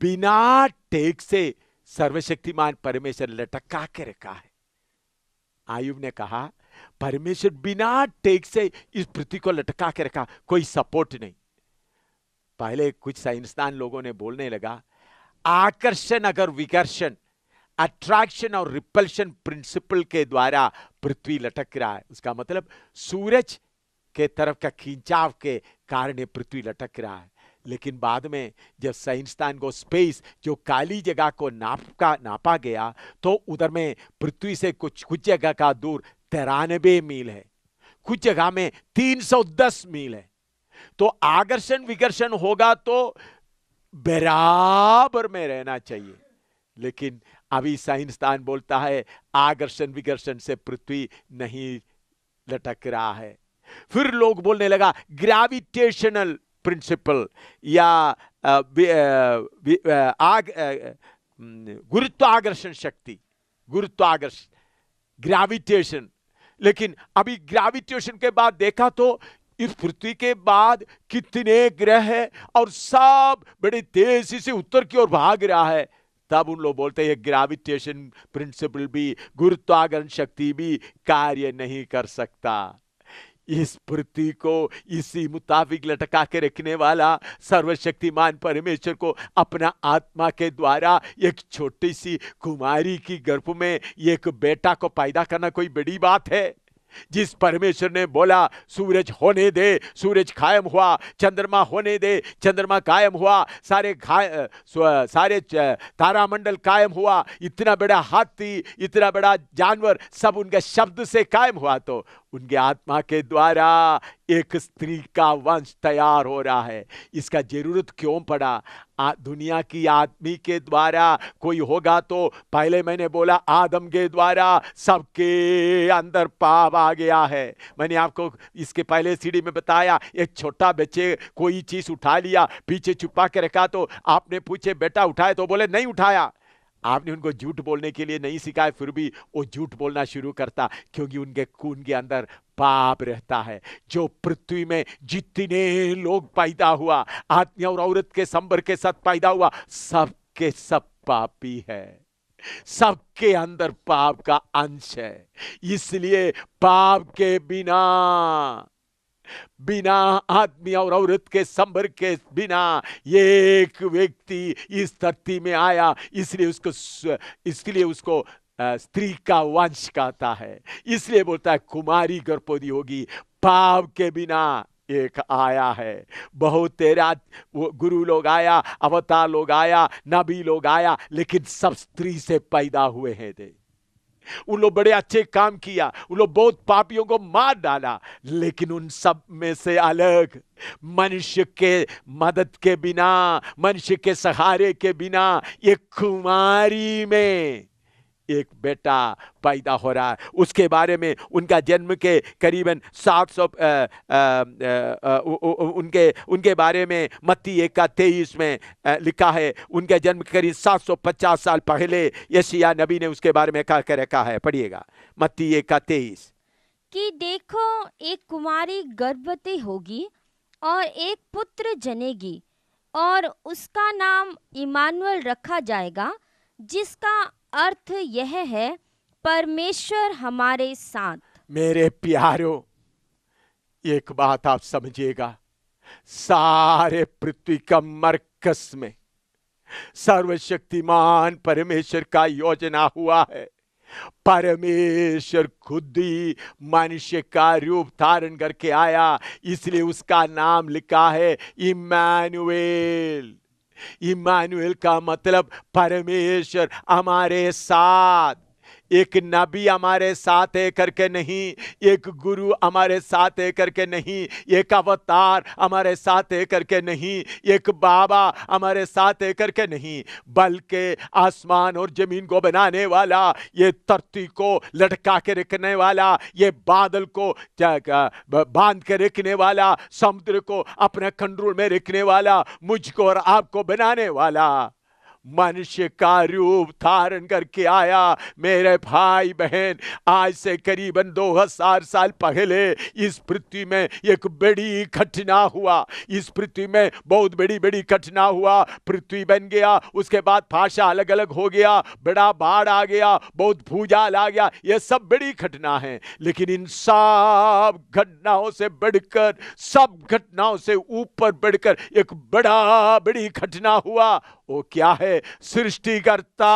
बिना टेक से सर्वशक्तिमान परमेश्वर लटका के रखा है। आयुब ने कहा, परमेश्वर बिना टेक से इस पृथ्वी को लटका के रखा, कोई सपोर्ट नहीं। पहले कुछ साइंसदान लोगों ने बोलने लगा, आकर्षण अगर विकर्षण, अट्रैक्शन और रिपल्शन प्रिंसिपल के द्वारा पृथ्वी लटक रहा है। उसका मतलब सूरज के तरफ का खिंचाव के कारण पृथ्वी लटक रहा है। लेकिन बाद में जब साइंसदान को स्पेस, जो काली जगह को नापा गया, तो उधर में पृथ्वी से कुछ जगह का दूर 93 मील है, कुछ जगह में 310 मील है। तो आकर्षण विकर्षण होगा तो बराबर में रहना चाहिए। लेकिन अभी साइंसदान बोलता है आकर्षण विकर्षण से पृथ्वी नहीं लटक रहा है। फिर लोग बोलने लगा ग्रेविटेशनल प्रिंसिपल या गुरुत्वाकर्षण शक्ति, गुरुत्वाकर्षण, ग्रेविटेशन। लेकिन अभी ग्रेविटेशन के बाद देखा तो इस पृथ्वी के बाद कितने ग्रह है और सब बड़े तेजी से उत्तर की ओर भाग रहा है। तब उन लोग बोलते हैं ग्रेविटेशन प्रिंसिपल भी, गुरुत्वाकर्षण शक्ति भी कार्य नहीं कर सकता। इस पृथ्वी को इसी मुताबिक लटका के रखने वाला सर्वशक्तिमान परमेश्वर को अपना आत्मा के द्वारा एक छोटी सी कुमारी की गर्भ में एक बेटा को पैदा करना कोई बड़ी बात है? जिस परमेश्वर ने बोला सूरज होने दे, सूरज कायम हुआ, चंद्रमा होने दे, चंद्रमा कायम हुआ, सारे तारामंडल कायम हुआ, इतना बड़ा हाथी, इतना बड़ा जानवर सब उनके शब्द से कायम हुआ, तो उनके आत्मा के द्वारा एक स्त्री का वंश तैयार हो रहा है। इसका जरूरत क्यों पड़ा? दुनिया की आदमी के द्वारा कोई होगा तो पहले मैंने बोला आदम के द्वारा सबके अंदर पाप आ गया है। मैंने आपको इसके पहले सीढ़ी में बताया, एक छोटा बच्चे कोई चीज उठा लिया, पीछे छुपा के रखा, तो आपने पूछे बेटा उठाए, तो बोले नहीं उठाया। आपने उनको झूठ बोलने के लिए नहीं सिखाया, फिर भी वो झूठ बोलना शुरू करता, क्योंकि उनके खून के अंदर पाप रहता है। जो पृथ्वी में जितने लोग पैदा हुआ, आदमी और औरत के संबर के साथ पैदा हुआ, सबके सब पापी है, सबके अंदर पाप का अंश है। इसलिए पाप के बिना आदमी और औरत के संबर के बिना एक व्यक्ति इस धरती में आया, इसलिए उसको स्त्री का वंश कहता है। इसलिए बोलता है कुमारी गर्भवती होगी। पाप के बिना एक आया है। बहुत तेरा गुरु लोग आया, अवतार लोग आया, नबी लोग आया, लेकिन सब स्त्री से पैदा हुए हैं। उन लोग बड़े अच्छे काम किया, उन लोग बहुत पापियों को मार डाला, लेकिन उन सब में से अलग मनुष्य के मदद के बिना, मनुष्य के सहारे के बिना एक कुमारी में एक बेटा पैदा हो रहा है। उसके बारे में उनका जन्म के करीबन 700 उनके बारे में मत्ती 1:23 में लिखा है। उनके जन्म के करीब 750 साल पहले यशायाह नबी ने उसके बारे में कह के रखा है। पढ़िएगा मत्ती 1:23 कि देखो एक कुमारी गर्भवती होगी और एक पुत्र जनेगी और उसका नाम इमानुएल रखा जाएगा, जिसका अर्थ यह है परमेश्वर हमारे साथ। मेरे प्यारों, एक बात आप समझिएगा, सारे पृथ्वी का मरकज में सर्वशक्तिमान परमेश्वर का योजना हुआ है। परमेश्वर खुद ही मनुष्य का रूप धारण करके आया, इसलिए उसका नाम लिखा है इम्मानुएल। इम्मानुएल का मतलब परमेश्वर हमारे साथ। एक नबी हमारे साथ है करके नहीं, एक गुरु हमारे साथ है करके नहीं, एक अवतार हमारे साथ है करके नहीं, एक बाबा हमारे साथ है करके नहीं, बल्कि आसमान और जमीन को बनाने वाला, ये धरती को लटका के रखने वाला, ये बादल को बांध के रखने वाला, समुद्र को अपने कंट्रोल में रखने वाला, मुझको और आपको बनाने वाला मनुष्य का रूप धारण करके आया। मेरे भाई बहन, आज से करीबन 2000 साल पहले इस पृथ्वी में एक बड़ी घटना हुआ। इस पृथ्वी में बहुत बड़ी घटना हुआ। पृथ्वी बन गया, उसके बाद भाषा अलग अलग हो गया, बड़ा बाढ़ आ गया, बहुत भूचाल आ गया, ये सब बड़ी घटना है। लेकिन इन सब घटनाओं से बढ़कर, सब घटनाओं से ऊपर बढ़कर एक बड़ी घटना हुआ। वो क्या है? सृष्टिकर्ता,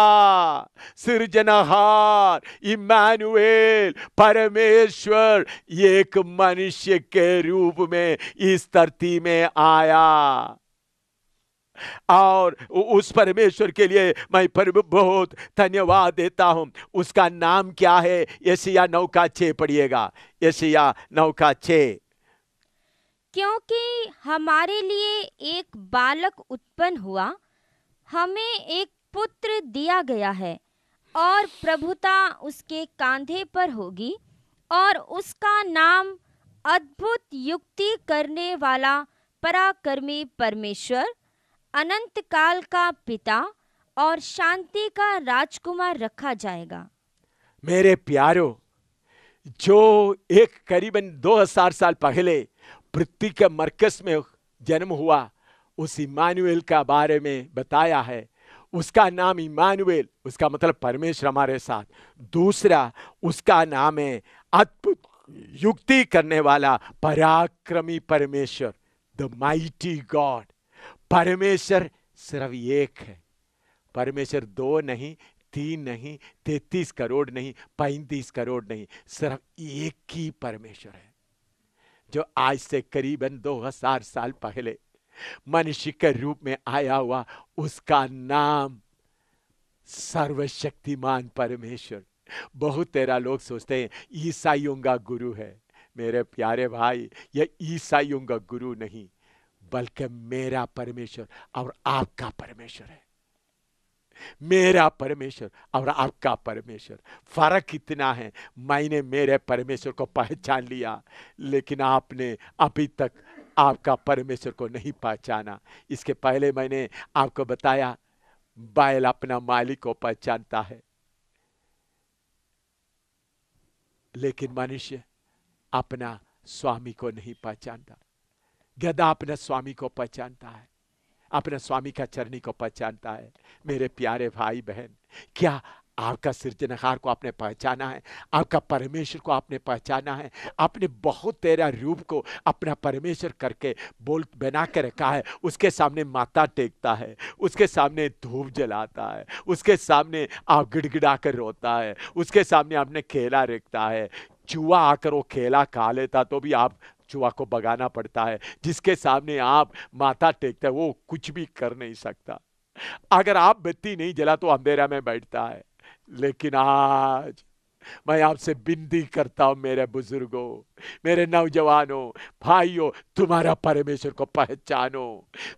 सृजनहार इम्मानुएल, परमेश्वर एक मनुष्य के रूप में इस धरती में आया। और उस परमेश्वर के लिए मैं बहुत धन्यवाद देता हूं। उसका नाम क्या है? यशायाह 9:6 पढ़िएगा। यशायाह 9:6 क्योंकि हमारे लिए एक बालक उत्पन्न हुआ, हमें एक पुत्र दिया गया है और प्रभुता उसके कांधे पर होगी, और उसका नाम अद्भुत युक्ति करने वाला, पराक्रमी परमेश्वर, अनंत काल का पिता और शांति का राजकुमार रखा जाएगा। मेरे प्यारों, जो एक करीबन 2000 साल पहले पृथ्वी के मरकज में जन्म हुआ, उस इम्मानुएल का बारे में बताया है। उसका नाम इम्मानुएल, उसका मतलब परमेश्वर हमारे साथ। दूसरा उसका नाम है अद्भुत युक्ति करने वाला, पराक्रमी परमेश्वर, द माइटी गॉड। परमेश्वर सिर्फ एक है, परमेश्वर 2 नहीं 3 नहीं, 33 करोड़ नहीं, 35 करोड़ नहीं, सिर्फ एक ही परमेश्वर है जो आज से करीबन 2000 साल पहले मनुष्य के रूप में आया हुआ। उसका नाम सर्वशक्तिमान परमेश्वर। बहुत तेरा लोग सोचते हैं ईसाइयों का गुरु है। मेरे प्यारे भाई, यह ईसाइयों का गुरु नहीं, बल्कि मेरा परमेश्वर और आपका परमेश्वर है। मेरा परमेश्वर और आपका परमेश्वर, फर्क इतना है, मैंने मेरे परमेश्वर को पहचान लिया, लेकिन आपने अभी तक आपका परमेश्वर को नहीं पहचाना। इसके पहले मैंने आपको बताया, बैल अपना मालिक को पहचानता है, लेकिन मनुष्य अपना स्वामी को नहीं पहचानता। गधा अपने स्वामी को पहचानता है, अपने स्वामी का चरनी को पहचानता है। मेरे प्यारे भाई बहन, क्या आपका सृजनहार को आपने पहचाना है? आपका परमेश्वर को आपने पहचाना है? आपने बहुत तेरा रूप को अपना परमेश्वर करके बोल बना के रखा है। उसके सामने माथा टेकता है, उसके सामने धूप जलाता है, उसके सामने आप गिड़गिड़ा कर रोता है, उसके सामने आपने खेला रखता है। चूहा आकर वो खेला खा लेता तो भी आप चूहा को भगाना पड़ता है। जिसके सामने आप माथा टेकते हैं वो कुछ भी कर नहीं सकता। अगर आप बत्ती नहीं जला तो अंधेरा में बैठता है। लेकिन आज मैं आपसे विनती करता हूं, मेरे बुजुर्गों, मेरे नौजवानों, भाइयों, तुम्हारा परमेश्वर को पहचानो।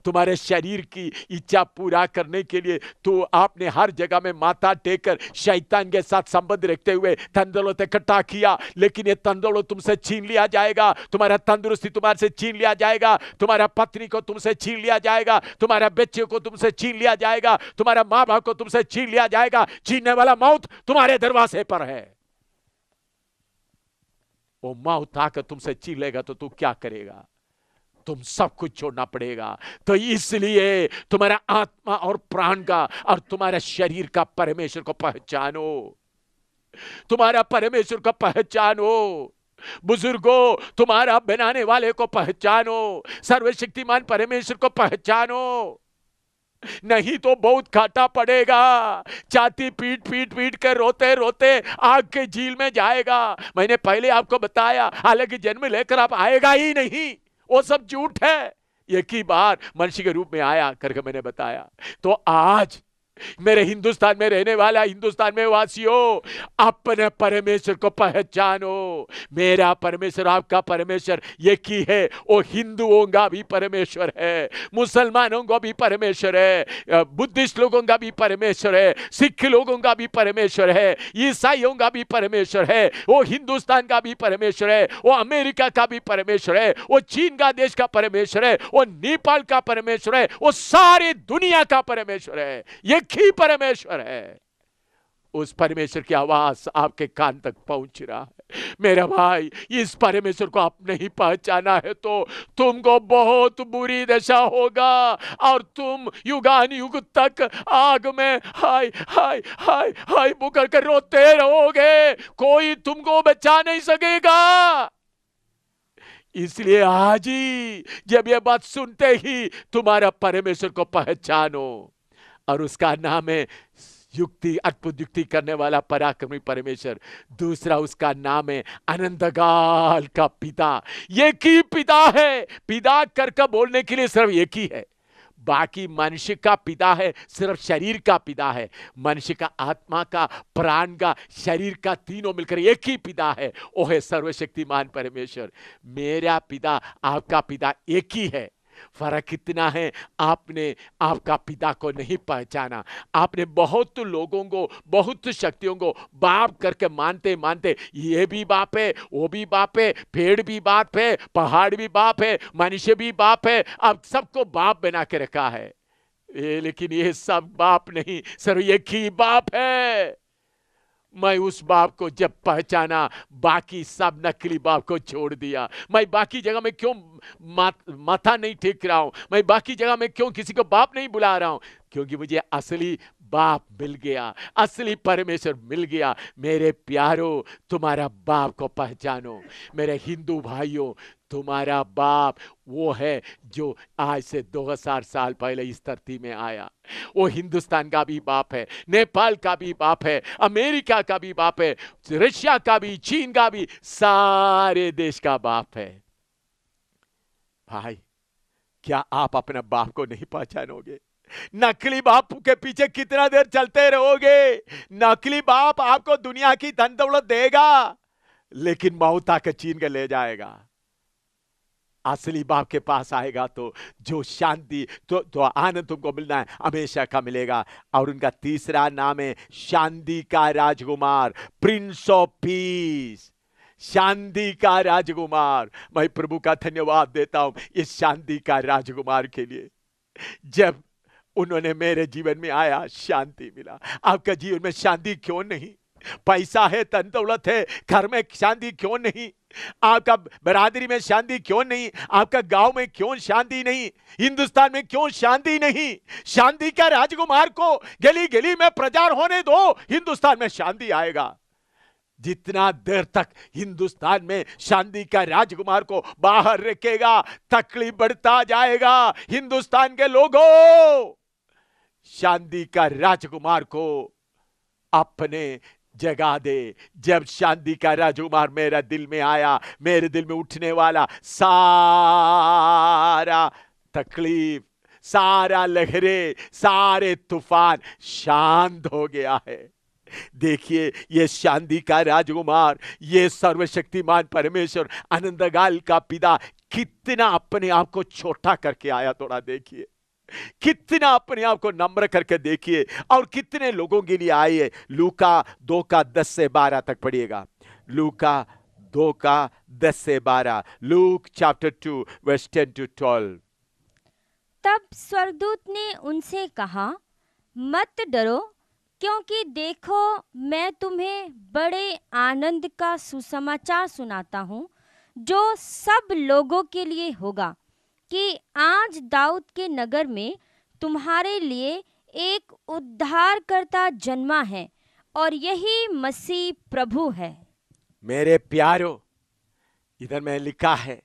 तुम्हारे शरीर की इच्छा पूरा करने के लिए तो आपने हर जगह में माथा टेककर शैतान के साथ संबंध रखते हुए धन दौलत इकट्ठा किया, लेकिन ये धन दौलत तुमसे छीन लिया जाएगा। तुम्हारा तंदुरुस्ती तुम्हारे से छीन लिया जाएगा, तुम्हारा पत्नी को तुमसे छीन लिया जाएगा, तुम्हारा बच्चे को तुमसे छीन लिया जाएगा, तुम्हारा माँ बाप को तुमसे छीन लिया जाएगा। छीनने वाला मौत तुम्हारे दरवाजे पर है। वो मौत आकर तुमसे छीन लेगा तो तू क्या करेगा? तुम सब कुछ छोड़ना पड़ेगा। तो इसलिए तुम्हारा आत्मा और प्राण का और तुम्हारा शरीर का परमेश्वर को पहचानो। तुम्हारा परमेश्वर को पहचानो। बुजुर्गों, तुम्हारा बनाने वाले को पहचानो, सर्वशक्तिमान परमेश्वर को पहचानो, नहीं तो बहुत घाटा पड़ेगा। छाती पीट पीट पीट कर रोते रोते आग के झील में जाएगा। मैंने पहले आपको बताया, हालांकि जन्म लेकर आप आएगा ही नहीं, वो सब झूठ है। एक ही बार मनुष्य के रूप में आया करके मैंने बताया। तो आज मेरे हिंदुस्तान में रहने वाला हिंदुस्तान में वासियों, अपने परमेश्वर को पहचानो। मेरा परमेश्वर आपका परमेश्वर एक ही है। वो हिंदुओं का भी परमेश्वर है, मुसलमानों का भी परमेश्वर है, बुद्धिस्ट लोगों का भी परमेश्वर है, सिख लोगों का भी परमेश्वर है, ईसाइयों का भी परमेश्वर है, वो हिंदुस्तान का भी परमेश्वर है, वो अमेरिका का भी परमेश्वर है, वो चीन का देश का परमेश्वर है, वो नेपाल का परमेश्वर है, वो सारी दुनिया का परमेश्वर है। एक ही परमेश्वर है। उस परमेश्वर की आवाज आपके कान तक पहुंच रहा है। मेरा भाई, इस परमेश्वर को आप नहीं पहचाना है तो तुमको बहुत बुरी दशा होगा और तुम युगान युग तक आग में हाय हाय हाय हाय पुकार कर रोते रहोगे। कोई तुमको बचा नहीं सकेगा। इसलिए आज ही जब यह बात सुनते ही तुम्हारा परमेश्वर को पहचानो, और उसका नाम है युक्ति, अद्भुत युक्ति करने वाला पराक्रमी परमेश्वर। दूसरा उसका नाम है अनंतकाल का पिता। एक ही पिता है। पिता करके बोलने के लिए सिर्फ एक ही है। बाकी मनुष्य का पिता है सिर्फ शरीर का पिता है। मनुष्य का आत्मा का, प्राण का, शरीर का, तीनों मिलकर एक ही पिता है। वो है सर्वशक्तिमान परमेश्वर। मेरा पिता, आपका पिता एक ही है। फर्क इतना है, आपने आपका पिता को नहीं पहचाना। आपने बहुत लोगों को, बहुत शक्तियों को बाप करके मानते मानते, ये भी बाप है, वो भी बाप है, पेड़ भी बाप है, पहाड़ भी बाप है, मनुष्य भी बाप है, अब सबको बाप बना के रखा है। लेकिन ये सब बाप नहीं, सिर्फ एक ही बाप है। मैं उस बाप को जब पहचाना, बाकी सब नकली बाप को छोड़ दिया। मैं बाकी जगह में क्यों माथा नहीं टेक रहा हूं, मैं बाकी जगह में क्यों किसी को बाप नहीं बुला रहा हूं? क्योंकि मुझे असली बाप मिल गया, असली परमेश्वर मिल गया। मेरे प्यारो, तुम्हारा बाप को पहचानो। मेरे हिंदू भाइयों, तुम्हारा बाप वो है जो आज से 2000 साल पहले इस धरती में आया। वो हिंदुस्तान का भी बाप है, नेपाल का भी बाप है, अमेरिका का भी बाप है, रशिया का भी, चीन का भी, सारे देश का बाप है। भाई, क्या आप अपने बाप को नहीं पहचानोगे? नकली बाप के पीछे कितना देर चलते रहोगे? नकली बाप आपको दुनिया की धन दौलत देगा, लेकिन मौत आकर छीन के ले जाएगा। असली बाप के पास आएगा तो जो शांति, तो आनंद तुमको मिलना है, हमेशा का मिलेगा। और उनका तीसरा नाम है शांति का राजकुमार, प्रिंस ऑफ पीस। शांति का राजकुमार। मैं प्रभु का धन्यवाद देता हूं इस शांति का राजकुमार के लिए। जब उन्होंने मेरे जीवन में आया, शांति मिला। आपका जीवन में शांति क्यों नहीं? पैसा है, धन दौलत है, घर में शांति क्यों नहीं? आपका बरादरी में शांति क्यों नहीं? आपका गांव में क्यों शांति नहीं? हिंदुस्तान में क्यों शांति नहीं? शांति का राजकुमार को गली गली में प्रचार होने दो, हिंदुस्तान में शांति आएगा। जितना देर तक हिंदुस्तान में शांति का राजकुमार को बाहर रखेगा, तकलीफ बढ़ता जाएगा। हिंदुस्तान के लोगों, शांति का राजकुमार को अपने जगा दे। जब शांति का राजकुमार मेरा दिल में आया, मेरे दिल में उठने वाला सारा तकलीफ, सारा लहरें, सारे तूफान शांत हो गया है। देखिए, ये शांति का राजकुमार, ये सर्वशक्तिमान परमेश्वर, आनंदगाल का पिता कितना अपने आप को छोटा करके आया। थोड़ा देखिए, कितना अपने आप को नम्र करके देखिए, और कितने लोगों के लिए आई है। लूका 2 का 10 से 12 तक पढ़िएगा। लूका 2 का 10 से 12। Luke chapter 2 verse 10 to 12। तब स्वर्गदूत ने उनसे कहा, मत डरो, क्योंकि देखो मैं तुम्हें बड़े आनंद का सुसमाचार सुनाता हूँ, जो सब लोगों के लिए होगा, कि आज दाऊद के नगर में तुम्हारे लिए एक उद्धारकर्ता जन्मा है, और यही मसीह प्रभु है। मेरे प्यारो, इधर में लिखा है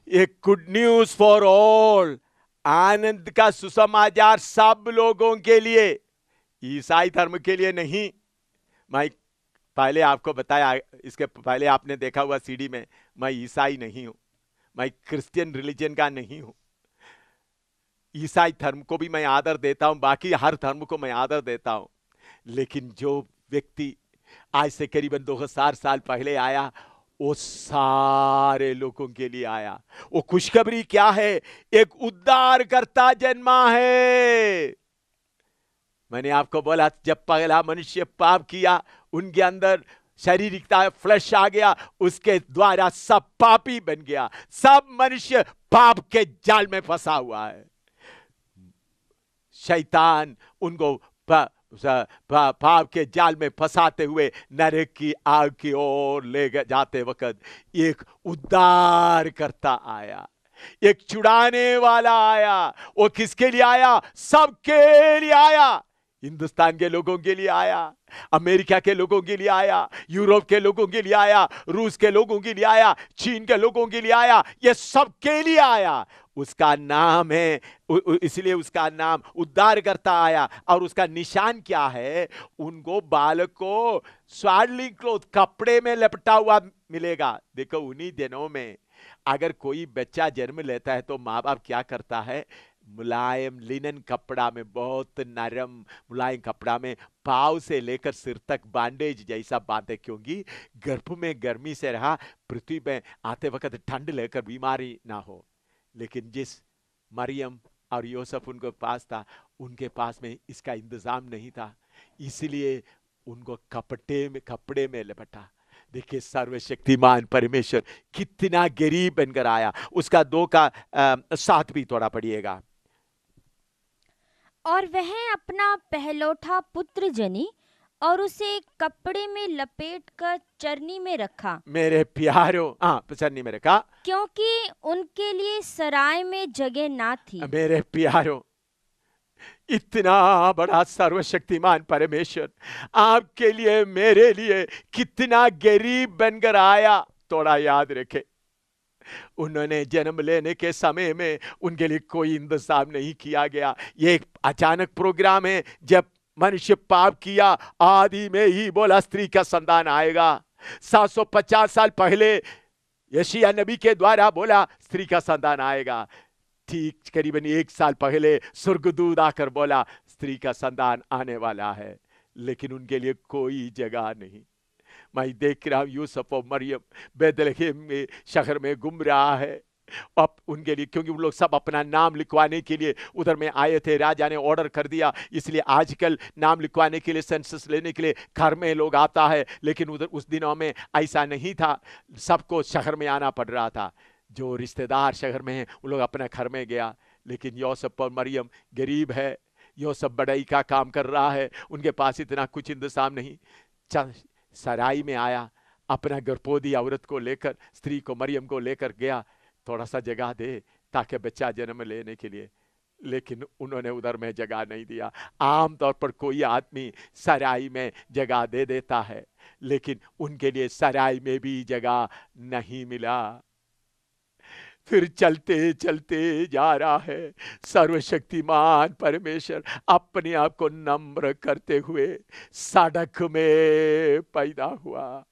एक गुड न्यूज फॉर ऑल, आनंद का सुसमाचार सब लोगों के लिए, ईसाई धर्म के लिए नहीं। मैं पहले आपको बताया, इसके पहले आपने देखा हुआ सीडी में, मैं ईसाई नहीं हूं, मैं क्रिश्चियन रिलीजन का नहीं हूं। ईसाई धर्म को भी मैं आदर देता हूं, बाकी हर धर्म को मैं आदर देता हूं, लेकिन जो व्यक्ति आज से करीबन 2000 साल पहले आया, वो सारे लोगों के लिए आया। वो खुशखबरी क्या है? एक उद्धारकर्ता जन्मा है। मैंने आपको बोला, जब पहला मनुष्य पाप किया, उनके अंदर शारीरिकता, फ्लैश आ गया, उसके द्वारा सब पापी बन गया। सब मनुष्य पाप के जाल में फंसा हुआ है। शैतान उनको पाप के जाल में फंसाते हुए नरक की आग की ओर ले जाते वक्त एक उद्धारकर्ता आया, एक छुड़ाने वाला आया। वो किसके लिए आया? सबके लिए आया। हिंदुस्तान के लोगों के लिए आया, अमेरिका के लोगों के लिए आया, यूरोप के लोगों के लिए आया, रूस के लोगों के लिए आया, चीन के लोगों के लिए आया, ये सबके लिए आया। उसका नाम है, इसलिए उसका नाम उद्धारकर्ता आया। और उसका निशान क्या है? उनको बालक को स्वाडलिंग क्लॉथ, कपड़े में लपटा हुआ मिलेगा। देखो, उन्हीं दिनों में अगर कोई बच्चा जन्म लेता है तो माँ बाप क्या करता है? मुलायम लिनन कपड़ा में, बहुत नरम मुलायम कपड़ा में पाँव से लेकर सिर तक बैंडेज जैसा बांधे, क्योंकि गर्भ में गर्मी से रहा, पृथ्वी में आते वक्त ठंड लेकर बीमारी ना हो। लेकिन जिस मरियम और यूसुफ उनके पास था, उनके पास में इसका इंतजाम नहीं था, इसलिए उनको कपड़े में लपेटा। देखिए, सर्वशक्तिमान परमेश्वर कितना गरीब बनकर आया। उसका 2 का 7 भी थोड़ा पढ़िएगा। और वह अपना पहलौठा पुत्र जनी और उसे कपड़े में लपेटकर चरनी में रखा। मेरे प्यारो, चरनी में रखा, क्योंकि उनके लिए सराय में जगह ना थी। मेरे प्यारो, इतना बड़ा सर्वशक्तिमान परमेश्वर आपके लिए मेरे लिए कितना गरीब बनकर आया, थोड़ा याद रखे। उन्होंने जन्म लेने के समय में उनके लिए कोई इंतजाम नहीं किया गया। ये एक अचानक प्रोग्राम है। जब मनुष्य पाप किया, आदि में ही बोला स्त्री का संतान आएगा। 750 साल पहले यशायाह नबी के द्वारा बोला स्त्री का संतान आएगा। ठीक करीबन 1 साल पहले स्वर्गदूत आकर बोला स्त्री का संतान आने वाला है, लेकिन उनके लिए कोई जगह नहीं। मैं देख रहा हूं यूसुफ और मरियम बैतलहम में शहर में घूम रहा है। अब उनके लिए, क्योंकि उन लोग सब अपना नाम लिखवाने के लिए उधर में आए थे, राजा ने ऑर्डर कर दिया, इसलिए आजकल नाम लिखवाने के लिए, सेंसस लेने के लिए घर में लोग आता है, लेकिन उधर उस दिनों में ऐसा नहीं था, सबको शहर में आना पड़ रहा था। जो रिश्तेदार शहर में हैं उन लोग अपने घर में गया, लेकिन यूसुफ और मरियम गरीब है। यूसुफ बढ़ई का काम कर रहा है, उनके पास इतना कुछ इंतजाम नहीं। सराय में आया, अपना गर्भवती औरत को लेकर, स्त्री को, मरियम को लेकर गया, थोड़ा सा जगह दे ताकि बच्चा जन्म लेने के लिए, लेकिन उन्होंने उधर में जगह नहीं दिया। आमतौर पर कोई आदमी सराय में जगह दे देता है, लेकिन उनके लिए सराय में भी जगह नहीं मिला। फिर चलते चलते जा रहा है, सर्वशक्तिमान परमेश्वर अपने आप को नम्र करते हुए सड़क में पैदा हुआ,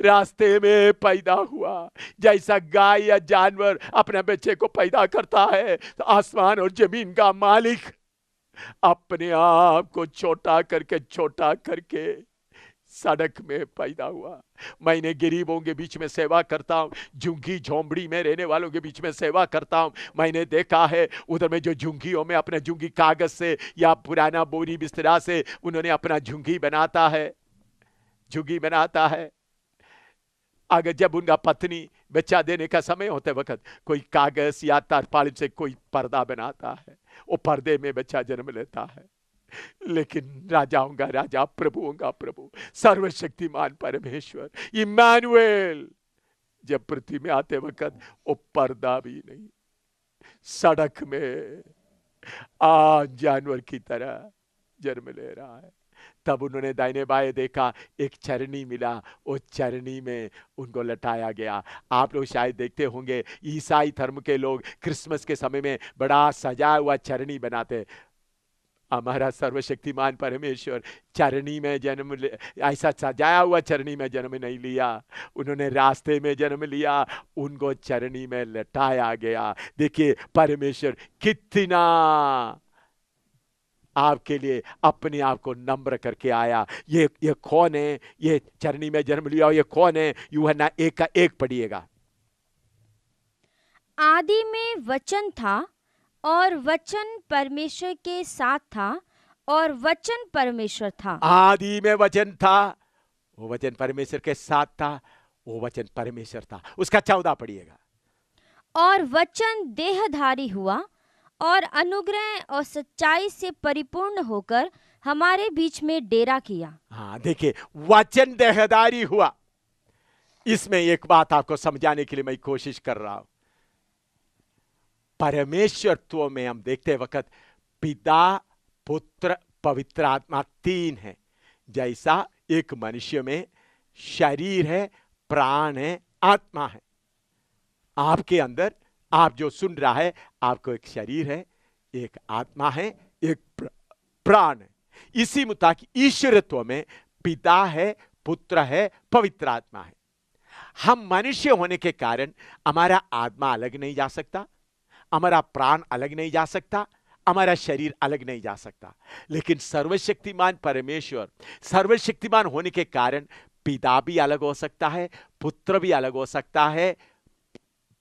रास्ते में पैदा हुआ। जैसा गाय या जानवर अपने बच्चे को पैदा करता है, तो आसमान और जमीन का मालिक अपने आप को छोटा करके सड़क में पैदा हुआ। मैंने गरीबों के बीच में सेवा करता हूँ, झुग्गी झोंपड़ी में रहने वालों के बीच में सेवा करता हूँ। मैंने देखा है उधर में जो झुग्गियों में अपने झुग्गी कागज से या पुराना बोरी बिस्तरा से उन्होंने अपना झुग्गी बनाता है। अगर जब उनका पत्नी बच्चा देने का समय होते वक्त कोई कागज या तरपाल से कोई पर्दा बनाता है, वो पर्दे में बच्चा जन्म लेता है। लेकिन राजाओं का राजा, प्रभुओं का प्रभु, सर्वशक्तिमान परमेश्वर इम्मानुएल जब पृथ्वी में आते वक्त वो पर्दा भी नहीं, सड़क में आज जानवर की तरह जन्म ले रहा है। तब उन्होंने दाहिने बाएं देखा, एक चरनी मिला, उस चरनी में उनको लटाया गया। आप लोग शायद देखते होंगे ईसाई धर्म के लोग क्रिसमस के समय में बड़ा सजा हुआ चरनी बनाते। हमारा सर्वशक्तिमान परमेश्वर चरनी में जन्म ऐसा सजाया हुआ चरनी में जन्म नहीं लिया, उन्होंने रास्ते में जन्म लिया, उनको चरनी में लटाया गया। देखिए परमेश्वर कितना आपके लिए अपने आप को नम्र करके आया। ये कौन है? ये चरनी में जन्म लिया, ये कौन है? यूहन्ना 1 का 1 पढ़िएगा। आदि में वचन था और वचन परमेश्वर के साथ था और वचन परमेश्वर था। आदि में वचन था, वो वचन परमेश्वर के साथ था, वो वचन परमेश्वर था। उसका 14 पढ़िएगा। और वचन देहधारी हुआ और अनुग्रह और सच्चाई से परिपूर्ण होकर हमारे बीच में डेरा किया। हाँ देखिए, वचन देहधारी हुआ। इसमें एक बात आपको समझाने के लिए मैं कोशिश कर रहा हूं। परमेश्वरत्व में हम देखते वक्त पिता, पुत्र, पवित्र आत्मा 3 है। जैसा एक मनुष्य में शरीर है, प्राण है, आत्मा है। आपके अंदर आप जो सुन रहा है, आपको एक शरीर है, एक आत्मा है, एक प्राण है। इसी मुताबिक ईश्वरत्व में पिता है, पुत्र है, पवित्र आत्मा है। हम मनुष्य होने के कारण हमारा आत्मा अलग नहीं जा सकता, हमारा प्राण अलग नहीं जा सकता, हमारा शरीर अलग नहीं जा सकता। लेकिन सर्वशक्तिमान परमेश्वर सर्वशक्तिमान होने के कारण पिता भी अलग हो सकता है, पुत्र भी अलग हो सकता है,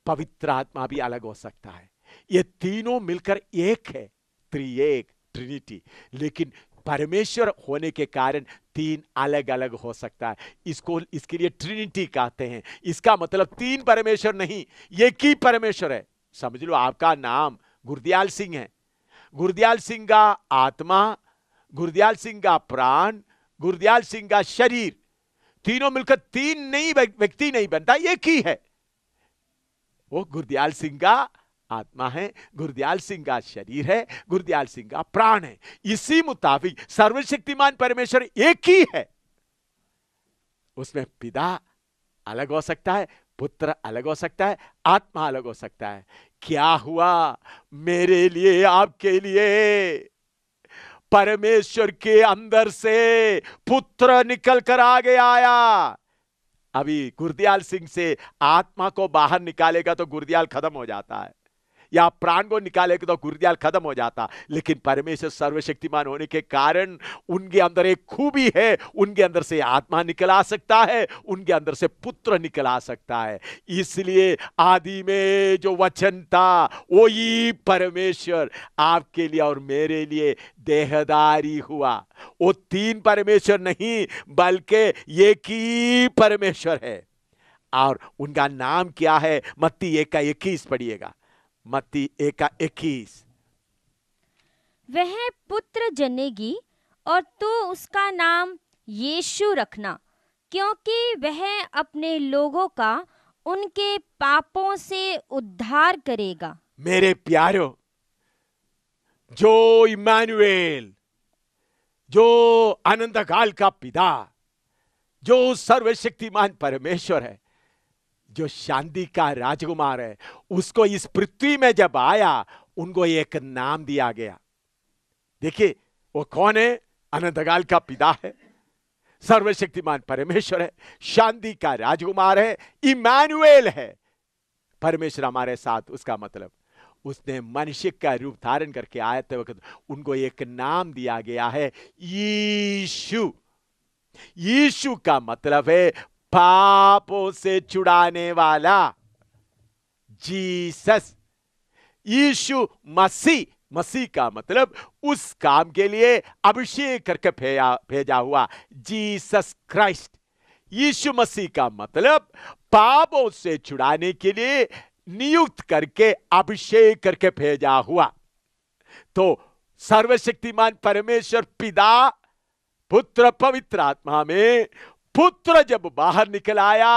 पवित्र आत्मा भी अलग हो सकता है। ये तीनों मिलकर एक है, त्रिएक, ट्रिनिटी। लेकिन परमेश्वर होने के कारण 3 अलग अलग हो सकता है। इसके लिए ट्रिनिटी कहते हैं। इसका मतलब 3 परमेश्वर नहीं, एक ही परमेश्वर है। समझ लो, आपका नाम गुरदयाल सिंह है, गुरदयाल सिंह का आत्मा, गुरदयाल सिंह का प्राण, गुरदयाल सिंह का शरीर, तीनों मिलकर 3 नहीं व्यक्ति नहीं बनता, एक ही है। वो गुरदयाल सिंह का आत्मा है, गुरदयाल सिंह का शरीर है, गुरदयाल सिंह का प्राण है। इसी मुताबिक सर्वशक्तिमान परमेश्वर एक ही है। उसमें पिता अलग हो सकता है, पुत्र अलग हो सकता है, आत्मा अलग हो सकता है। क्या हुआ मेरे लिए, आपके लिए? परमेश्वर के अंदर से पुत्र निकल कर आगे आया। अभी गुरदयाल सिंह से आत्मा को बाहर निकालेगा तो गुरदयाल खत्म हो जाता है, या प्राण को निकालेगा तो गुरदयाल खत्म हो जाता। लेकिन परमेश्वर सर्वशक्तिमान होने के कारण उनके अंदर एक खूबी है, उनके अंदर से आत्मा निकल आ सकता है, उनके अंदर से पुत्र निकल आ सकता है। इसलिए आदि में जो वचन था वही परमेश्वर आपके लिए और मेरे लिए देहधारी हुआ। वो तीन परमेश्वर नहीं बल्कि एक ही परमेश्वर है। और उनका नाम क्या है? मत्ती 1:21 पढ़िएगा, मत्ती 1:21। वह पुत्र जनेगी और तू उसका नाम यीशु रखना, क्योंकि वह अपने लोगों का उनके पापों से उद्धार करेगा। मेरे प्यारों, जो इम्मानुएल, जो अनंत काल का पिता, जो सर्वशक्तिमान परमेश्वर है, जो शांति का राजकुमार है, उसको इस पृथ्वी में जब आया उनको एक नाम दिया गया। देखिए वो कौन है? अनंतकाल का पिता है, सर्वशक्तिमान परमेश्वर है, शांति का राजकुमार है, इम्मानुएल है, परमेश्वर हमारे साथ। उसका मतलब उसने मनुष्य का रूप धारण करके आए थे वक्त उनको एक नाम दिया गया है, यीशु। यीशु का मतलब है पापों से छुड़ाने वाला, जीसस। यीशु मसीह, मसीह का मतलब उस काम के लिए अभिषेक करके भेजा हुआ, जीसस क्राइस्ट। यीशु मसीह का मतलब पापों से छुड़ाने के लिए नियुक्त करके अभिषेक करके भेजा हुआ। तो सर्वशक्तिमान परमेश्वर पिता, पुत्र, पवित्र आत्मा में पुत्र जब बाहर निकल आया,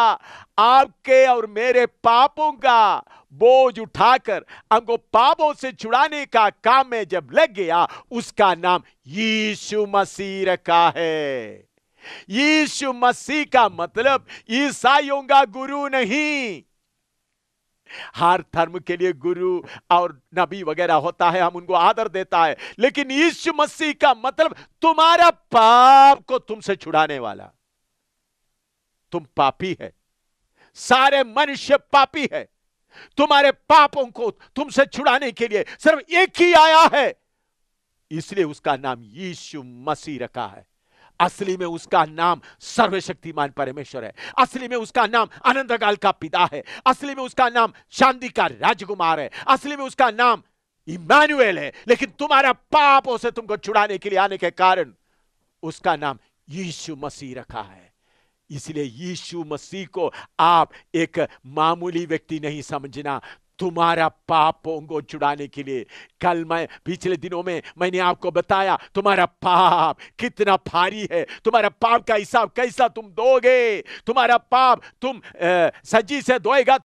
आपके और मेरे पापों का बोझ उठाकर हमको पापों से छुड़ाने का काम में जब लग गया, उसका नाम यीशु मसीह रखा है। यीशु मसीह का मतलब ईसाइयों का गुरु नहीं। हर धर्म के लिए गुरु और नबी वगैरह होता है, हम उनको आदर देता है, लेकिन यीशु मसीह का मतलब तुम्हारा पाप को तुमसे छुड़ाने वाला। तुम पापी है, सारे मनुष्य पापी है, तुम्हारे पापों को तुमसे छुड़ाने के लिए सिर्फ एक ही आया है, इसलिए उसका नाम यीशु मसीह रखा है। असली में उसका नाम सर्वशक्तिमान परमेश्वर है, असली में उसका नाम अनंतकाल का पिता है, असली में उसका नाम शांति का राजकुमार है, असली में उसका नाम इम्मानुएल है। लेकिन तुम्हारा पापों से तुमको छुड़ाने के लिए आने के कारण उसका नाम यीशु मसीह रखा है। इसलिए यीशु मसीह को आप एक मामूली व्यक्ति नहीं समझना, तुम्हारा पापों को छुड़ाने के लिए। कल मैं पिछले दिनों में मैंने आपको बताया तुम्हारा पाप कितना भारी है, तुम्हारा पाप का हिसाब कैसा तुम दोगे। तुम्हारा पाप तुम सज्जी से धोएगा